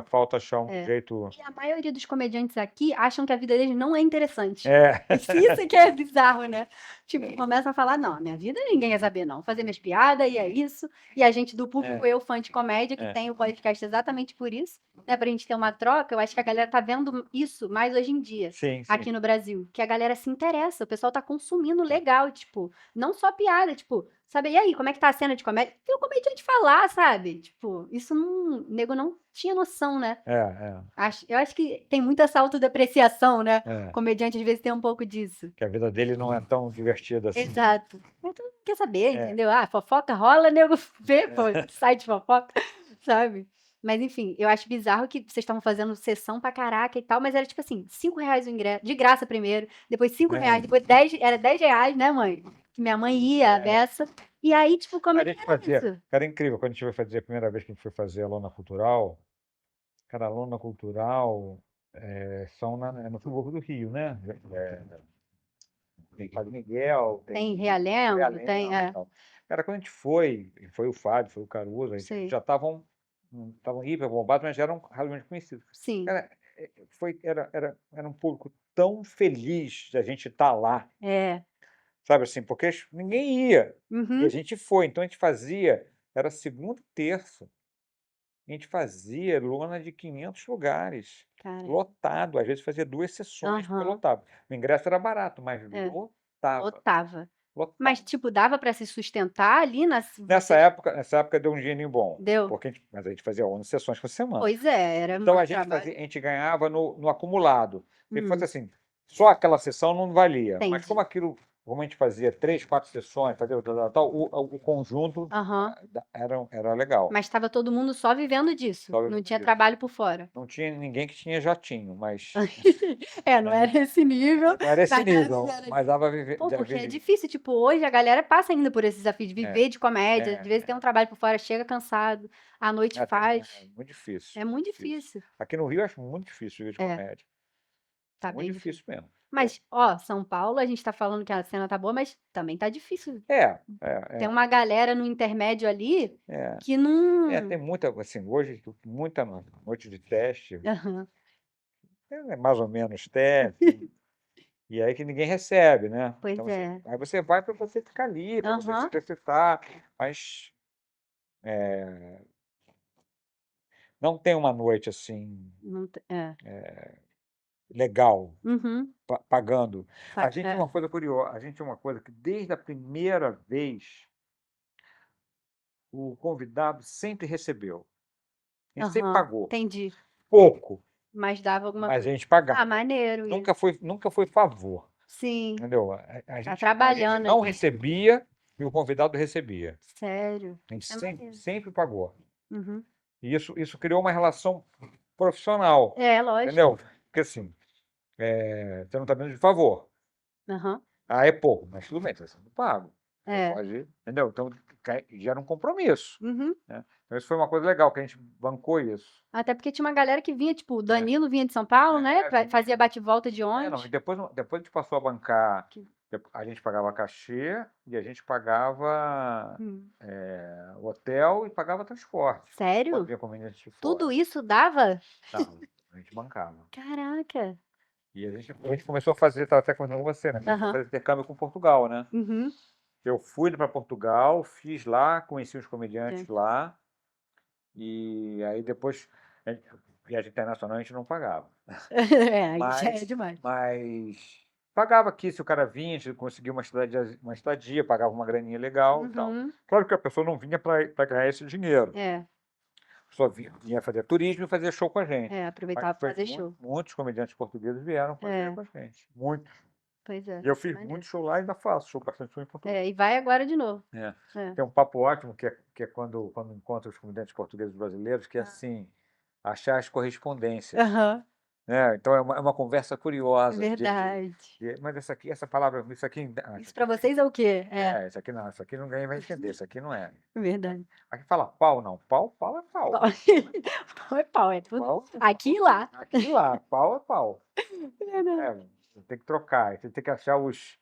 falta achar um jeito. E a maioria dos comediantes aqui acham que a vida deles não é interessante. É. Isso que é bizarro, né? Tipo, começam a falar, não, minha vida ninguém quer saber, não. Fazer minhas piadas e é isso. E a gente do público, eu, fã de comédia, que tem o podcast exatamente por isso, né? Pra gente ter uma troca, eu acho que a galera tá vendo isso mais hoje em dia, Sim, sim. aqui no Brasil. Que a galera se interessa, o pessoal tá consumindo legal, tipo, não só piada, tipo, sabe, e aí, como é que tá a cena de comédia? Tem o comediante falar, sabe? Tipo, isso não, o nego não tinha noção, né? Eu acho que tem muita essa autodepreciação, né? O comediante às vezes tem um pouco disso. Que a vida dele não é tão divertida assim. Exato. Mas tu não quer saber, entendeu? Ah, fofoca rola, nego vê, pô, sai de fofoca, sabe? Mas enfim, eu acho bizarro que vocês estavam fazendo sessão pra caraca e tal, mas era tipo assim, R$ 5 o ingresso, de graça primeiro, depois R$ 5, depois 10, era R$ 10, né, mãe? Que minha mãe ia a beça. E aí, tipo, como é que era isso? Era incrível, quando a gente foi fazer, a primeira vez que a gente foi fazer a Lona Cultural, cara, a Lona Cultural são no subúrbio do Rio, né? Tem Padre Miguel, Tem Realengo, tem, tal. Cara, quando a gente foi o Fábio, foi o Caruso, a gente já estavam hiper bombados, mas já eram razoavelmente conhecidos. Sim. Cara, era um público tão feliz de a gente estar lá. Sabe assim, porque ninguém ia. E a gente foi. Então a gente fazia, era segunda e terça. A gente fazia lona de 500 lugares. Cara. Lotado. Às vezes fazia 2 sessões porque lotava. O ingresso era barato, mas lotava. Mas, tipo, dava pra se sustentar ali Nessa época deu um dinheirinho bom. Deu. Mas a gente fazia 11 sessões por semana. Pois é, era Então muito a trabalho. gente ganhava no acumulado. Se fosse assim, só aquela sessão não valia. Mas como a gente fazia 3, 4 sessões, fazia tal, o conjunto era legal. Mas estava todo mundo só vivendo disso. Não tinha trabalho por fora. Não tinha ninguém que tinha jatinho, mas. Não era esse nível. Não era esse nível, mas dava pra viver. Pô, porque é difícil, tipo, hoje a galera passa ainda por esse desafio de viver de comédia, de vezes tem um trabalho por fora, chega cansado, à noite faz. É muito difícil. É muito difícil. Aqui no Rio eu acho muito difícil viver de comédia. Tá muito bem difícil mesmo. Mas, ó, São Paulo, a gente tá falando que a cena tá boa, mas também tá difícil. Tem uma galera no intermédio ali que não. Tem muita, assim, hoje, muita noite de teste. Mais ou menos teste. E aí que ninguém recebe, né? Pois então, é. Aí você vai para você ficar ali, para você se exercitar, mas não tem uma noite assim legal, pagando. A gente tinha uma coisa curiosa, a gente tinha uma coisa que desde a primeira vez o convidado sempre recebeu. A gente sempre pagou. Entendi. Pouco. Mas dava alguma Mas coisa. a gente pagava. Ah, maneiro. Nunca foi favor. Sim. Entendeu? Tá trabalhando. A gente não recebia e o convidado recebia. Sério. A gente sempre pagou. E isso criou uma relação profissional. Lógico. Entendeu? Porque assim, você não está vendo de favor. É pouco, mas tudo bem, você não pago. Pode, entendeu? Então gera um compromisso. Né? Então isso foi uma coisa legal, que a gente bancou isso. Até porque tinha uma galera que vinha, tipo, o Danilo vinha de São Paulo, né? Fazia bate-volta de ônibus. E depois a gente passou a bancar, a gente pagava cachê e a gente pagava hotel e pagava transporte. Sério? Tudo Tudo isso dava? Não, a gente bancava. Caraca. E a gente começou a fazer, estava até comentando com você, né? Começou a fazer intercâmbio com Portugal, né? Eu fui para Portugal, fiz lá, conheci os comediantes lá. E aí depois, viagem internacional a gente não pagava. Aí já é demais. Mas pagava aqui, se o cara vinha, a gente conseguia uma estadia, pagava uma graninha legal e tal. Claro que a pessoa não vinha para ganhar esse dinheiro. Só vinha fazer turismo e fazer show com a gente. Aproveitava para fazer show. Muitos comediantes portugueses vieram fazer com a gente. Muitos. Pois é. E eu fiz muito show lá e ainda faço bastante show em Portugal. E vai agora de novo. Tem um papo ótimo que é quando encontro os comediantes portugueses brasileiros, que é assim, achar as correspondências. Então é uma conversa curiosa. Verdade. Mas essa palavra, Isso para vocês é o quê? Isso aqui não, ninguém vai entender, isso aqui não é. Verdade. Aqui fala pau, não. Pau é pau. Pau é pau, é tudo. Pau, aqui e lá. Aqui e lá, pau é pau. Verdade. Você tem que trocar, você tem que achar os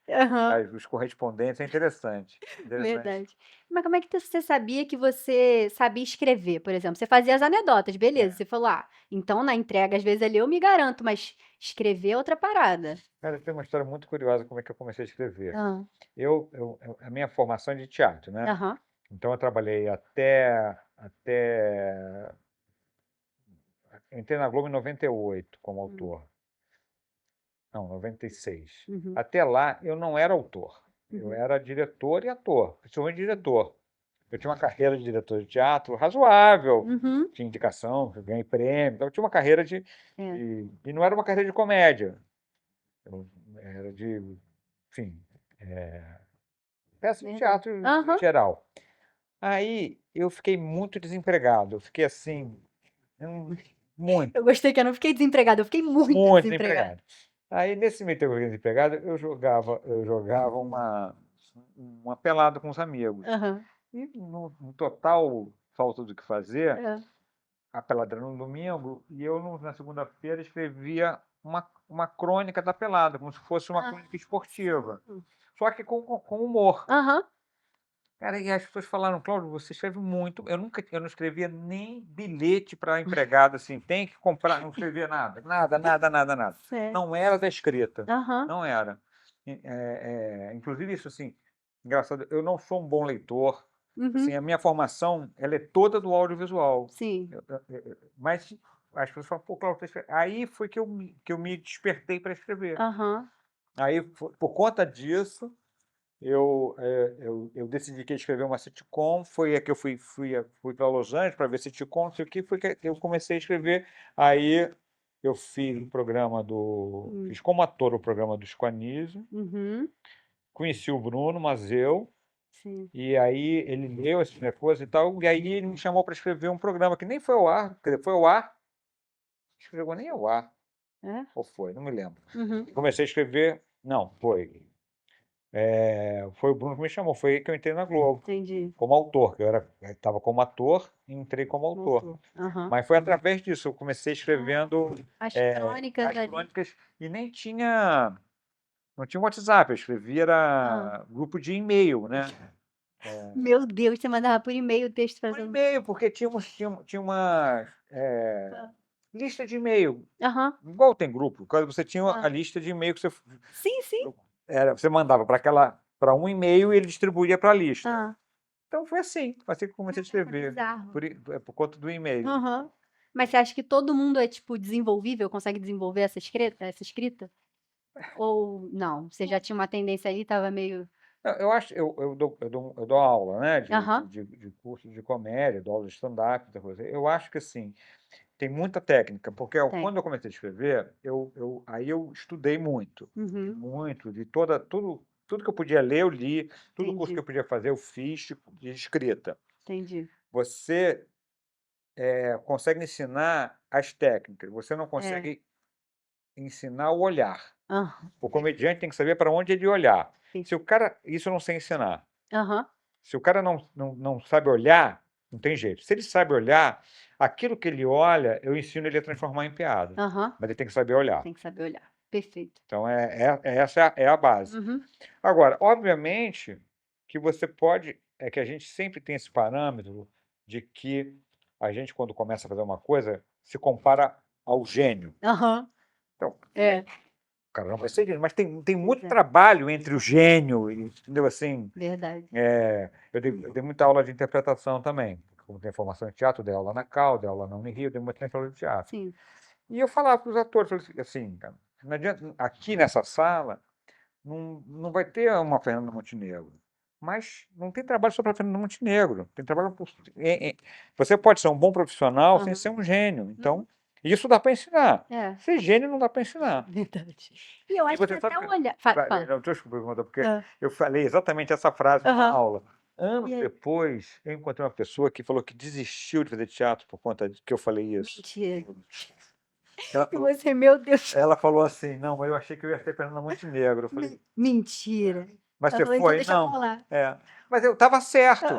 correspondentes, é interessante. Verdade. Mas como é que você sabia que você sabia escrever, por exemplo? Você fazia as anedotas, beleza, você falou: "Ah, então na entrega às vezes ali eu me garanto, mas escrever é outra parada". Cara, tem uma história muito curiosa como é que eu comecei a escrever. Hã. A minha formação é de teatro, né? Aham. Então eu trabalhei até eu entrei na Globo em 98 como autor. Não, 96. Uhum. Até lá eu não era autor. Eu Uhum. era diretor e ator, principalmente diretor. Eu tinha uma carreira de diretor de teatro razoável, Uhum. tinha indicação, eu ganhei prêmio, então eu tinha uma carreira É. e não era uma carreira de comédia. Era de, enfim, peça de Verdade. teatro em Aham. geral. Aí eu fiquei muito desempregado, eu fiquei assim, muito, Eu gostei que eu não fiquei desempregada, eu fiquei muito muito desempregada. desempregado. Aí nesse meio tempo que eu fiquei desempregado, eu jogava uma pelada com os amigos. Aham. E no total falta do que fazer, É. a pelada era no domingo, e eu na segunda-feira escrevia uma crônica da pelada, como se fosse uma crônica esportiva, só que com humor. Aham. Cara, e as pessoas falaram: "Cláudio, você escreve muito". Eu não escrevia nem bilhete para empregado, assim, tem que comprar, não escrevia nada, nada, nada, nada, nada. Certo. Não era da escrita, Aham. não era. Inclusive isso, assim, engraçado, eu não sou um bom leitor, assim, Uhum. a minha formação, ela é toda do audiovisual. Sim. Mas as pessoas falam: "Pô, Cláudio, aí foi que eu me despertei para escrever. Aham. Aí, por conta disso, eu decidi que ia escrever uma sitcom, foi a que eu fui para Los Angeles para ver sitcom, não sei o que, foi que eu comecei a escrever. Aí eu fiz como ator o programa do Chico Anísio, Uhum. conheci o Bruno Mazeu, Sim. e aí ele leu essas minhas coisas e tal, e aí ele me chamou para escrever um programa que nem foi ao ar, quer dizer, foi ao ar, acho que não chegou nem ao ar, É? ou foi, não me lembro. Uhum. Comecei a escrever, não, foi o Bruno que me chamou, foi aí que eu entrei na Globo. Entendi. Como autor, que eu estava como ator e entrei como autor. Voltou. Aham. Mas foi através disso, eu comecei escrevendo As as crônicas ali. crônicas e não tinha WhatsApp, eu escrevia era grupo de e-mail, né? Meu Deus, você mandava por e-mail o texto Por fazendo. e-mail, porque tinha uma lista de e-mail, Aham. igual tem grupo, quando você tinha a Hã. lista de e-mail que você Sim, sim. você mandava para um e-mail e ele distribuía para a lista. Hã. Então foi assim que eu comecei a Caraca, escrever, bizarro. por conta do e-mail. Aham. Mas você acha que todo mundo é, tipo, desenvolvível, consegue desenvolver essa escrita? Ou não, você já tinha uma tendência ali, estava meio. Eu acho, eu dou aula, né, Aham. de curso de comédia, dou aula de stand-up, muita coisa. Eu acho que, assim, tem muita técnica, porque Tem. quando eu comecei a escrever, aí eu estudei muito, Uhum. muito, tudo que eu podia ler, eu li, todo curso que Entendi, eu podia fazer, eu fiz de escrita. entendi. Você consegue ensinar as técnicas, você não É. consegue ensinar o olhar. Aham. O comediante tem que saber para onde ele olhar. Sim. Se o cara, isso eu não sei ensinar. Aham. Se o cara não sabe olhar, não tem jeito. Se ele sabe olhar, aquilo que ele olha, eu ensino ele a transformar em piada. Aham. Mas ele tem que saber olhar. Tem que saber olhar. Perfeito. Então, essa é a base. Uhum. Agora, obviamente, que você pode, que a gente sempre tem esse parâmetro de que a gente, quando começa a fazer uma coisa, se compara ao gênio. Aham. Então, É. o cara não vai ser gênio, mas tem muito é. trabalho entre o gênio, entendeu? Assim, Verdade. eu dei muita aula de interpretação também. Como tem formação em teatro, dei aula na Cal, dei aula na Unirio, dei muita aula de teatro. Sim. E eu falava para os atores, falei assim, cara, não adianta, aqui nessa sala não vai ter uma Fernanda Montenegro, mas não tem trabalho só para Fernanda Montenegro, tem trabalho você pode ser um bom profissional sem Aham. ser um gênio, então isso dá para ensinar. É. Ser gênio não dá para ensinar. Verdade. E eu E acho que você até sabe o olhar. Fala. não, desculpa perguntar, porque Hã. eu falei exatamente essa frase numa Aham. aula. Anos E aí? depois, eu encontrei uma pessoa que falou que desistiu de fazer teatro por conta de que eu falei isso. Mentira. Ela E falou, você, meu Deus. ela falou assim: não, mas eu achei que eu ia ser Fernanda Montenegro. Eu falei: Mentira. mas Ela você falou: "Então foi? deixa pra Não. lá". Mas eu estava certo.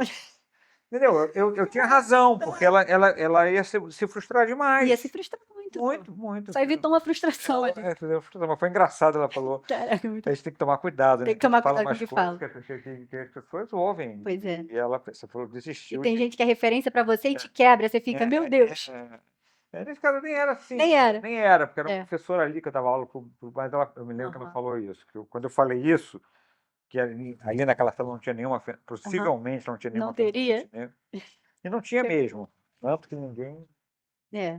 Entendeu? Eu tinha razão, porque ela ia se frustrar Ia se demais. frustrar muito. muito. Muito. Só evitou uma frustração ali. Mas foi engraçado, ela falou. Caraca, muito A gente tem que tomar cuidado, né? Tem que tomar Fala cuidado com o umas que coisas fala. que as pessoas ouvem. Pois é. E ela, você falou, E desistiu. tem gente que é referência pra você e te quebra, você fica, meu Deus. Nesse caso nem era assim. Nem era. Nem era, porque era uma É. professora ali que eu dava aula, mas eu me lembro que ela falou isso. Quando eu falei isso, que ali naquela sala não tinha nenhuma, possivelmente não tinha nenhuma. Não teria? E não tinha mesmo. Tanto que ninguém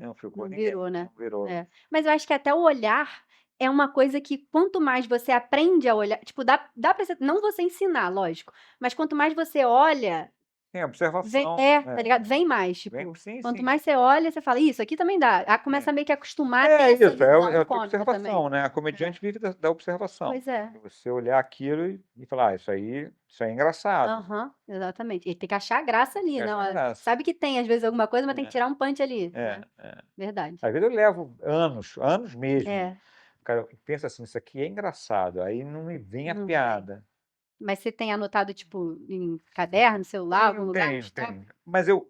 não ficou, Não ninguém virou, né? não virou. É. Mas eu acho que até o olhar é uma coisa que quanto mais você aprende a olhar, tipo, dá pra você, não você ensinar, lógico, mas quanto mais você olha, Tem observação. tá ligado? Vem mais, tipo, Sim, quanto sim. mais você olha, você fala, isso aqui também dá. Aí começa meio que a acostumar a ter É essa isso, visão é a cômica observação, também. né? A comediante vive da observação. Pois é. Você olhar aquilo e falar, isso aí é engraçado. Aham, exatamente. E tem que achar graça ali, Tem que né? achar graça. Sabe que tem, às vezes, alguma coisa, mas tem que tirar um punch ali. né? Verdade. Às vezes eu levo anos mesmo. É. O cara pensa assim, isso aqui é engraçado. Aí não me vem a Não piada. Mas você tem anotado, tipo, em caderno, celular, algum lugar? Tenho. Mas eu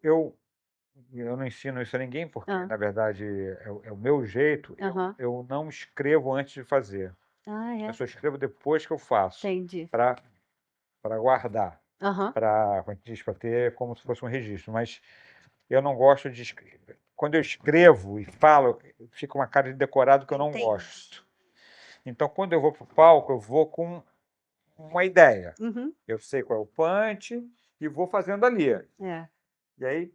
não ensino isso a ninguém, porque, na verdade, é o meu jeito. Aham. Eu não escrevo antes de fazer. Ah, é. Eu só escrevo depois que eu faço. Entendi. Para guardar. Aham. Para ter como se fosse um registro. Mas eu não gosto de escrever. Quando eu escrevo e falo, fica uma cara de decorado que eu não gosto. Então, quando eu vou para o palco, eu vou com uma ideia. Uhum. Eu sei qual é o punch e vou fazendo ali. É. E aí,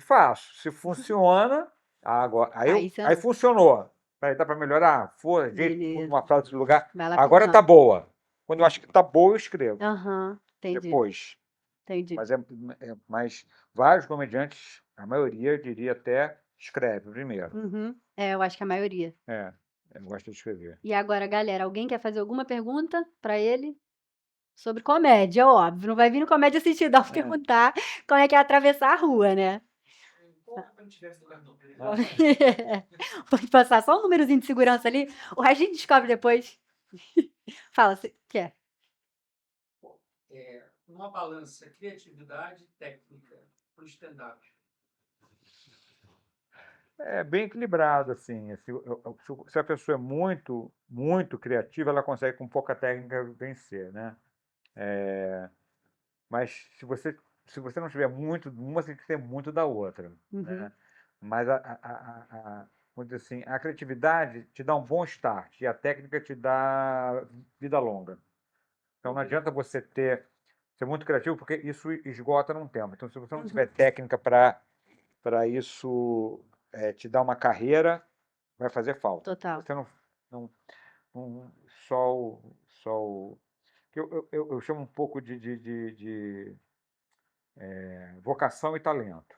faço. Se funciona, agora, Aí aí funcionou. Peraí, dá para melhorar? Beleza. Uma frase de lugar. Vai lá Agora tá picando. boa. Quando eu acho que tá boa, eu escrevo. Aham, entendi. Depois. Entendi. Mas vários comediantes, a maioria, eu diria até, escreve primeiro. Uhum. É, eu acho que a maioria. Eu gosto de escrever. E agora, galera, alguém quer fazer alguma pergunta pra ele? Sobre comédia, óbvio. Não vai vir no Comédia Assistidão perguntar como é que é atravessar a rua, né? Pode passar só um númerozinho de segurança ali, o resto a gente descobre depois. Fala, você quer? Uma balança criatividade e técnica para o stand-up. É bem equilibrado, assim. Se a pessoa é muito, muito criativa, ela consegue com pouca técnica vencer, né? Mas se você não tiver muito de uma, você tem que ter muito da outra, né? Mas vamos dizer assim, a criatividade te dá um bom start e a técnica te dá vida longa. Então não adianta você ser muito criativo, porque isso esgota num tempo. Então, se você não tiver técnica para isso te dar uma carreira, vai fazer falta. Total. Você só o eu chamo um pouco de vocação e talento.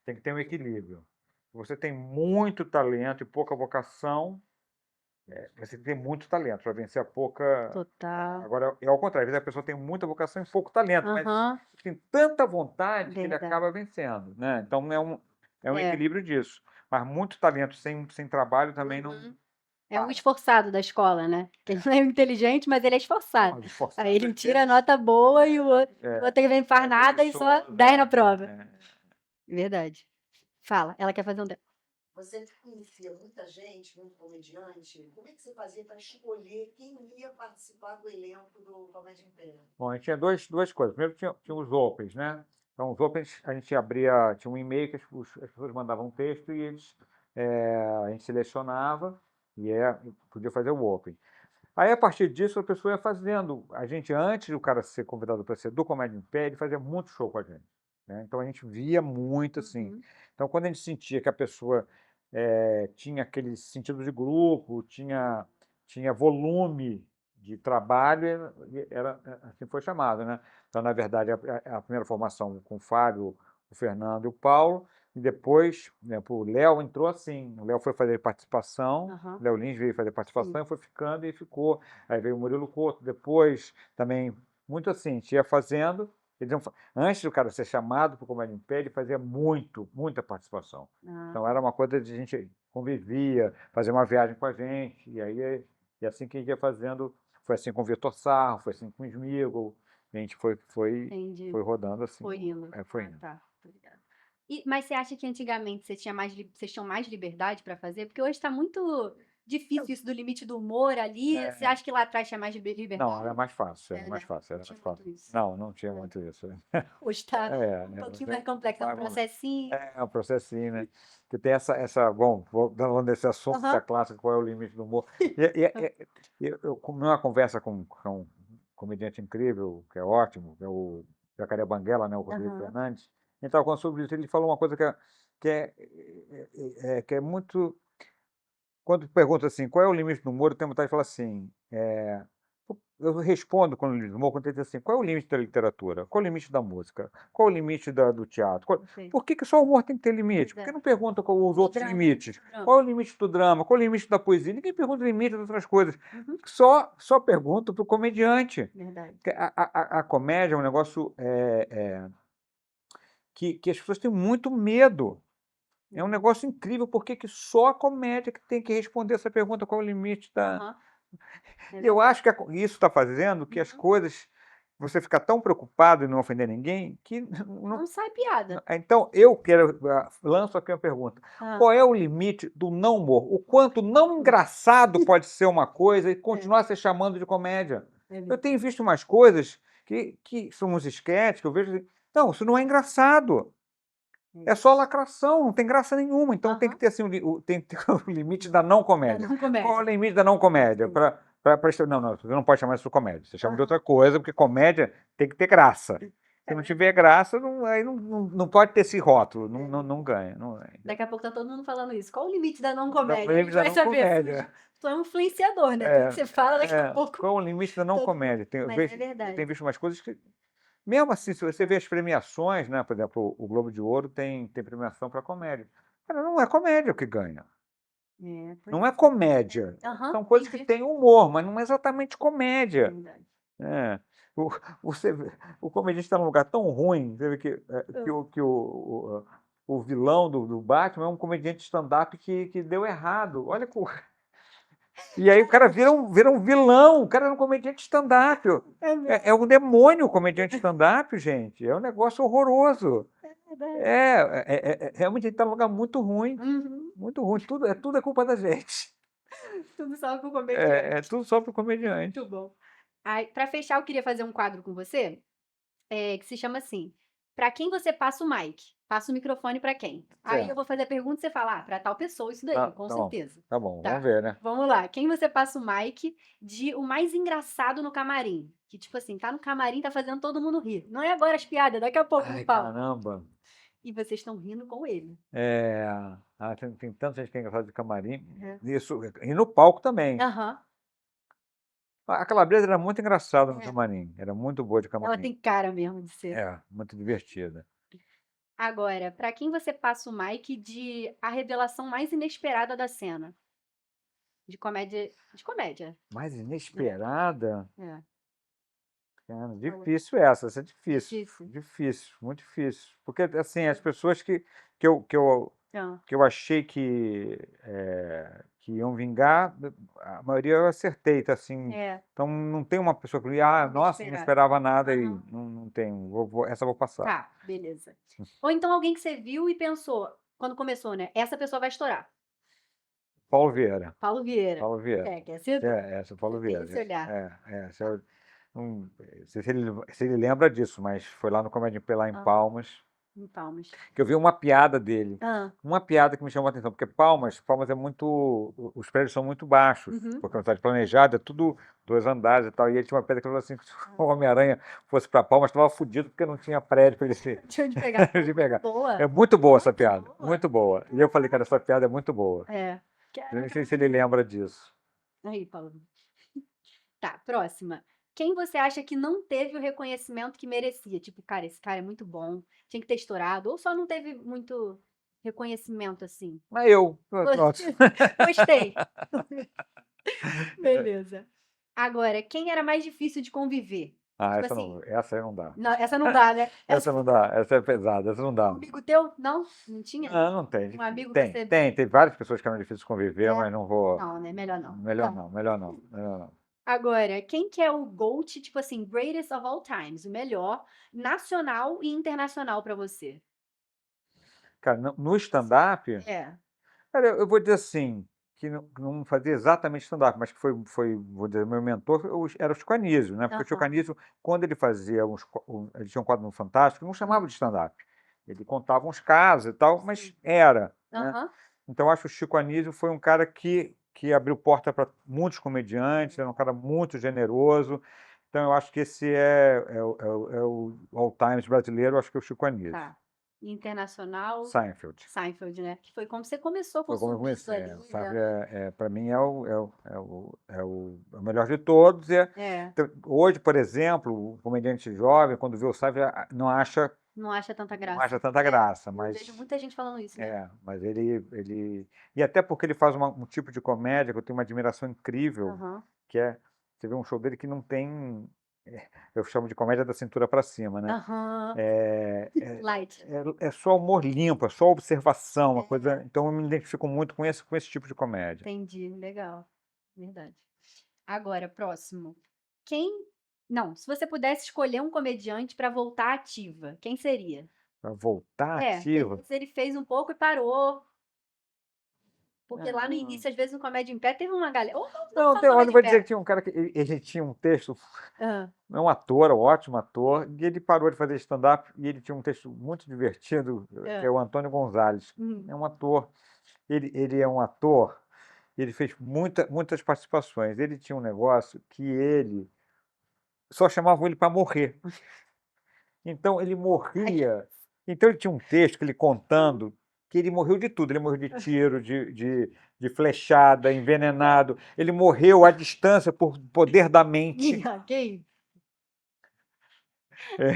Tem que ter um equilíbrio. Se você tem muito talento e pouca vocação, você tem muito talento para vencer a pouca. Total. Agora, é ao contrário, às vezes a pessoa tem muita vocação e pouco talento, mas tem tanta vontade que ele acaba vencendo, né? Então é um equilíbrio disso. Mas muito talento sem trabalho também não. É um esforçado da escola, né? Ele não é inteligente, mas ele é esforçado. Aí ele tira a nota boa e o outro não faz nada e só 10 na prova. Verdade. Fala, ela quer fazer um... Você conhecia muita gente, muito comediante. Como é que você fazia para escolher quem ia participar do elenco do Comédia Império? Bom, a gente tinha duas coisas. Primeiro tinha os opens, né? Então, os opens, a gente abria, tinha um e-mail que as pessoas mandavam um texto e a gente selecionava e podia fazer o open. Aí, a partir disso, a pessoa ia fazendo. A gente, antes do cara ser convidado para ser do Comédia Império, ele fazia muito show com a gente, né? Então, a gente via muito, assim. Então, quando a gente sentia que a pessoa tinha aquele sentido de grupo, tinha volume de trabalho, assim foi chamado, né? Então, na verdade, a primeira formação com o Fábio, o Fernando e o Paulo, e depois, né, o Léo entrou assim, o Léo foi fazer participação, o Léo Lins veio fazer participação e foi ficando e ficou. Aí veio o Murilo Couto, depois também, muito assim, a gente ia fazendo. Antes do cara ser chamado para o Comédia Império, ele fazia muita participação. Então era uma coisa de a gente convivia, fazia uma viagem com a gente, e assim que a gente ia fazendo, foi assim com o Vitor Sarro, foi assim com o Smigol, a gente foi rodando assim. Foi indo. Foi indo. Tá, obrigada. Mas você acha que antigamente vocês tinham mais liberdade para fazer? Porque hoje está muito difícil isso do limite do humor ali. Você É, acha que lá atrás tinha mais não, liberdade? era mais fácil, era É, mais né? fácil, Não era tinha mais muito fácil. isso. Não, não tinha É. muito isso. Hoje está É, um né, pouquinho mais complexo, é um vamos- processinho. é um processinho, né? Que tem bom, vou falando desse assunto da Aham. clássica, qual é o limite do humor. Numa conversa com um comediante incrível, que é ótimo, que é o Jacaré Banguela, né, o Rodrigo Aham. Fernandes, a gente estava falando sobre isso, ele falou uma coisa que é muito. Quando pergunta assim, qual é o limite do humor, eu tenho vontade de falar assim, eu respondo quando ele diz humor, quando ele diz assim, qual é o limite da literatura? Qual é o limite da música? Qual é o limite do teatro? Perfeito. Por que só o humor tem que ter limite? Pois Por que é. não pergunta qual os Do outros drama. limites? Do drama. Qual é o limite do drama? Qual é o limite da poesia? Ninguém pergunta o limite das outras coisas. Uhum. Só pergunta para o comediante. Verdade. Que a comédia é um negócio que as pessoas têm muito medo. É um negócio incrível, porque que só a comédia que tem que responder essa pergunta, qual é o limite da... Aham. É E eu verdade. acho que isso está fazendo que as Uhum. coisas, você fica tão preocupado em não ofender ninguém, que não... Não sai piada. Então, lanço aqui uma pergunta. Ah, Qual é o limite do não humor? O quanto não engraçado pode ser uma coisa e continuar se chamando de comédia? é Eu verdade. tenho visto umas coisas que são uns esquetes, que eu vejo... Não, isso não é engraçado. É só lacração, não tem graça nenhuma. Então tem que Aham. ter assim, tem que ter o limite da não Da comédia. não Qual é o comédia. limite da não comédia? Não, você não pode chamar isso de comédia. Você chama de outra coisa, porque comédia tem que ter graça. Se não tiver graça, aí não pode ter esse rótulo, não ganha. Não ganha. Daqui a pouco tá todo mundo falando isso. Qual o limite da não Não, comédia? o A limite gente da vai não saber. comédia. Tu é um influenciador, né? Tudo que você fala, daqui a pouco. Qual é o limite da não todo mundo- comédia? Mas é Eu verdade. tenho visto umas coisas que. Mesmo assim, se você vê as premiações, né? Por exemplo, o Globo de Ouro tem premiação para comédia. Cara, não é comédia o que ganha. Pois Não é comédia. Aham, São coisas que entendi. têm humor, mas não é exatamente comédia. Verdade. É. O, o comediante está num lugar tão ruim, você vê o vilão do Batman é um comediante stand-up que deu errado. Olha e aí o cara vira um vilão, o cara é um comediante stand-up. É mesmo. É um demônio o comediante stand-up, gente. É um negócio horroroso. Verdade. Realmente ele está num lugar muito ruim. Uhum. Muito ruim. Tudo é culpa da gente. Tudo salvo pro comediante. Tudo só pro comediante. Muito bom. Aí, pra fechar, eu queria fazer um quadro com você, que se chama assim: pra quem você passa o mic? Passa o microfone pra quem? Aí eu Certo. vou fazer a pergunta e você fala, pra tal pessoa, isso daí, com Tá bom. certeza. Tá bom, Tá. vamos ver, né? Vamos lá. Quem você passa o mic de o mais engraçado no camarim? Que, tipo assim, tá no camarim, tá fazendo todo mundo rir. Não é agora as piadas, daqui a pouco no Ai, palco. caramba. E vocês estão rindo com ele. Tem tanta gente que é engraçado de camarim. É. Isso, e no palco também. Aham. A Calabresa era muito engraçada no É. camarim. Era muito boa de Ela camarim. tem cara mesmo de ser. Muito divertida. Agora, pra quem você passa o mic de a revelação mais inesperada da cena? De comédia. De comédia. Mais inesperada? É. Cara, difícil essa é difícil. Difícil. Difícil, muito difícil. Porque, assim, as pessoas que eu achei que iam vingar, a maioria eu acertei, tá assim. É. Então não tem uma pessoa que nossa, não Inesperada. esperava nada e Aham. não tem. Essa eu vou passar. Tá, beleza. Ou então alguém que você viu e pensou, quando começou, né? Essa pessoa vai estourar. Paulo Vieira. Paulo Vieira. Paulo Vieira. Que acertou. Essa, Paulo Você tem Vieira. esse olhar. Não sei se ele lembra disso, mas foi lá no Comédia Pela em Ah. Palmas, Em Palmas. que eu vi uma piada dele. Ah. Uma piada que me chamou a atenção, porque Palmas é muito. Os prédios são muito baixos, Uhum. porque é uma cidade planejada, é tudo 2 andares e tal. E ele tinha uma piada que falou assim: que se o Homem-Aranha fosse para Palmas, estava fudido porque não tinha prédio para ele se Deixa eu te pegar. de pegar. Boa. É muito boa essa piada, boa. muito boa. E eu falei, cara, essa piada é muito boa. Eu nem sei se ele lembra disso. Aí, Paulo. Tá, próxima. Quem você acha que não teve o reconhecimento que merecia? Tipo, cara, esse cara é muito bom, tinha que ter estourado, ou só não teve muito reconhecimento assim? Mas pronto. Gostei. Beleza. Agora, quem era mais difícil de conviver? Tipo essa assim, essa aí não dá. não, essa não dá, né? Essa não dá, essa é pesada, essa não Um dá. amigo teu? Não? Não tinha? Não tem. Um amigo Tem, você... tem várias pessoas que eram difíceis de conviver, É? mas não vou. Não, né? Melhor não. Melhor Tá. não, melhor não, melhor não. Agora, quem que é o GOAT, tipo assim, greatest of all times, o melhor, nacional e internacional pra você? Cara, no stand-up, É. cara, eu vou dizer assim, que não fazia exatamente stand-up, mas que foi, vou dizer, meu mentor era o Chico Anísio, né? Porque o Chico Aham. Anísio, quando ele fazia ele tinha um quadro no Fantástico, não chamava de stand-up. Ele contava uns casos e tal, mas era, né? Aham. Então, eu acho que o Chico Anísio foi um cara que abriu porta para muitos comediantes, era um cara muito generoso. Então, eu acho que esse é o All Times brasileiro, eu acho que é o Chico Anísio. Tá. Internacional, Seinfeld. Seinfeld, né? Que foi como você começou com o Foi como eu Sumiço comecei. ali, Sabe, né? para mim é o melhor de todos. É. Então, hoje, por exemplo, o comediante jovem, quando vê o Seinfeld, não acha Não acha tanta não graça. acha tanta graça, Eu mas vejo muita gente falando isso, né? mas e até porque ele faz um tipo de comédia que eu tenho uma admiração incrível, Aham. que é você vê um show dele que não tem, eu chamo de comédia da cintura para cima, né? Aham. Light. É só humor limpo, é só observação, uma É. coisa. Então eu me identifico muito com esse tipo de comédia. Entendi, legal. Verdade. Agora, próximo. Quem. Não, se você pudesse escolher um comediante para voltar ativa, quem seria? Para voltar É, porque às ativa. vezes ele fez um pouco e parou. Porque lá no início, às vezes, no Comédia em Pé teve uma galera. Ou Não, só olha, Comédia em vou dizer que Pé. tinha um cara que ele tinha um texto, Ah, é um ator, um ótimo ator, e ele parou de fazer stand-up e ele tinha um texto muito divertido, que é o Antônio Gonzalez. Uhum. É um ator. Ele é um ator, ele fez muitas participações. Ele tinha um negócio que ele só chamavam ele para morrer. Então ele morria. Então ele tinha um texto que ele contando que ele morreu de tudo. Ele morreu de tiro, de flechada, envenenado. Ele morreu à distância por poder da mente. Que isso? É.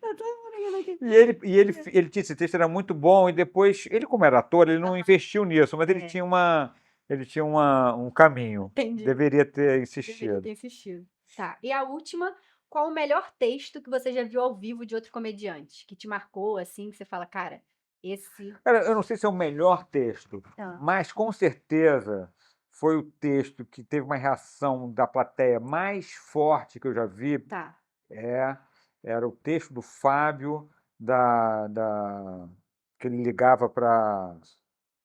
Eu tô rindo aqui. E ele tinha esse texto, era muito bom, e depois, ele como era ator, ele não investiu nisso, mas ele É. tinha um caminho. Entendi. Deveria ter Deveria insistido. ter insistido. Tá. E a última, qual o melhor texto que você já viu ao vivo de outro comediante? Que te marcou, assim, que você fala, cara, esse. Cara, eu não sei se é o melhor texto, Ah, mas com certeza foi o texto que teve uma reação da plateia mais forte que eu já vi. tá. Era o texto do Fábio, que ele ligava para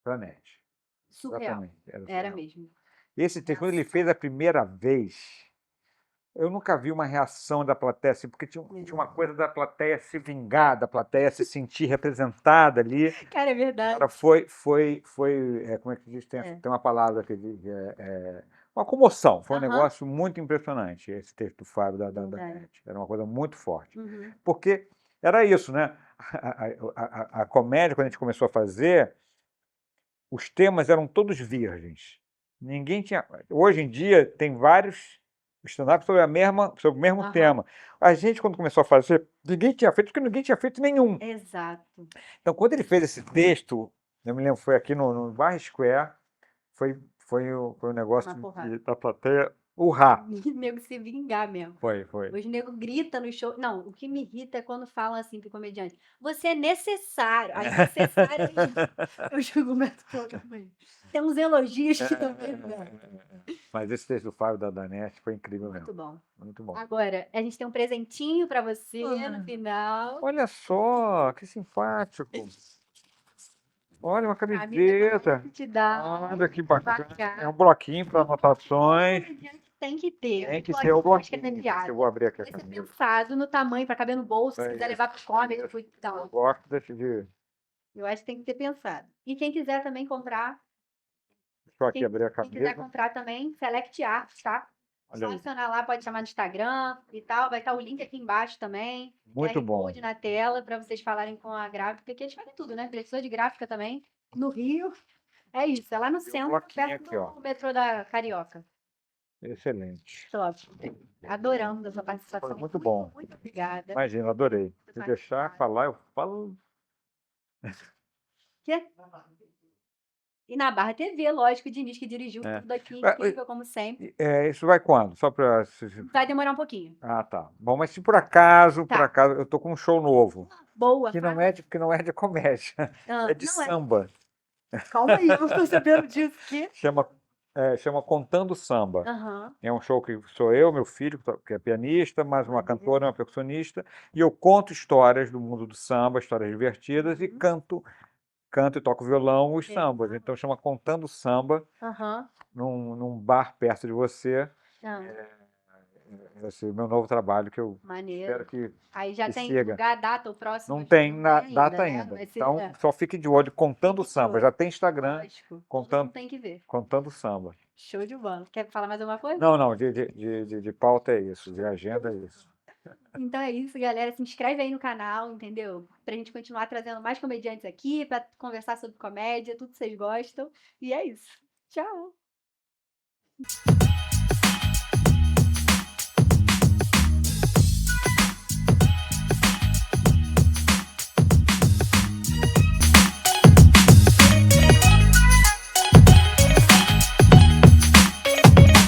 a NET. Surreal. Exatamente. Era surreal. mesmo. Esse texto, quando ele fez a primeira vez, eu nunca vi uma reação da plateia assim, porque tinha uma coisa da plateia se vingar, da plateia se sentir representada ali. Cara, é verdade. Cara, foi, como é que diz? Tem uma palavra que diz, uma comoção. Foi um Aham. negócio muito impressionante, esse texto do Fábio da Verdade. NET. Era uma coisa muito forte. Uhum. Porque era isso, né? A comédia, quando a gente começou a fazer, os temas eram todos virgens. Ninguém tinha. Hoje em dia, tem vários stand-up sobre o mesmo Aham. tema. A gente, quando começou a fazer, ninguém tinha feito, porque ninguém tinha feito nenhum. Exato. Então, quando ele fez esse texto, eu me lembro, foi aqui no Bar Square, foi um negócio Uma porrada. da plateia, urrá. O nego se vingar mesmo. Foi. Os nego grita no show. Não, o que me irrita é quando falam assim pro comediante. Você é necessário. Aí necessário eu julgo o método também. Tem uns elogios que também. Mas esse texto do Fábio da NET foi incrível Muito mesmo. bom. Muito bom. Agora, a gente tem um presentinho pra você no final. Olha só, que simpático. Olha, uma Camisa camiseta. que te dá. Olha que bacana. Bacana. É um bloquinho para anotações. Tem que ter. Tem que ser o Acho que é bloquinho. piada. Eu vou abrir aqui a Vai ser camisa. pensado no tamanho pra caber no bolso, se É quiser isso. levar pro comedy, Eu então. gosto de. Eu acho que tem que ter pensado. E quem quiser também comprar, Deixa eu aqui abrir a quem quiser camisa. comprar também, Select Art, tá? Olha Só aí. adicionar lá, pode chamar no Instagram e tal. Vai estar o link aqui embaixo também. Muito QR bom. Code na tela para vocês falarem com a gráfica, que eles fazem tudo, né? Professor de gráfica também. No Rio. É isso, é lá no centro, bloquinho perto aqui, ó. do metrô da Carioca. Excelente. Top. Adoramos a sua participação. Foi muito bom. Muito obrigada. Imagina, adorei. Se Muito deixar bacana. falar, eu falo. Quê? E na Barra TV, lógico, o Diniz que dirigiu tudo aqui, incrível, como sempre. Isso vai quando? Só para. Vai demorar um pouquinho. Ah, tá. Bom, mas se por acaso, Tá. eu tô com um show novo. Boa, Que fala. não é de comédia. Ah, É de não é. samba. Calma aí, eu não tô sabendo disso aqui. Chama chama Contando Samba. Aham. É um show que sou eu, meu filho, que é pianista, mais uma Maneiro. cantora, uma percussionista, e eu conto histórias do mundo do samba, histórias divertidas, e Uhum. canto e toco violão os Legal. sambas. Então chama Contando Samba, Aham. num bar perto de você. Ah, Vai ser o meu novo trabalho, que eu espero maneiro. que Aí já tem siga. lugar, data, o próximo? Não Acho que tem não tem data né? ainda. Vai ser, Então, só fique de olho Contando fique de Samba. olho. Já tem Instagram, Lógico. Todo Contando, mundo tem que ver. Contando Samba. Show de bola. Quer falar mais alguma coisa? Não, de pauta é isso, de agenda é isso. Então é isso, galera. Se inscreve aí no canal, entendeu? Pra gente continuar trazendo mais comediantes aqui, pra conversar sobre comédia, tudo que vocês gostam. E é isso. Tchau!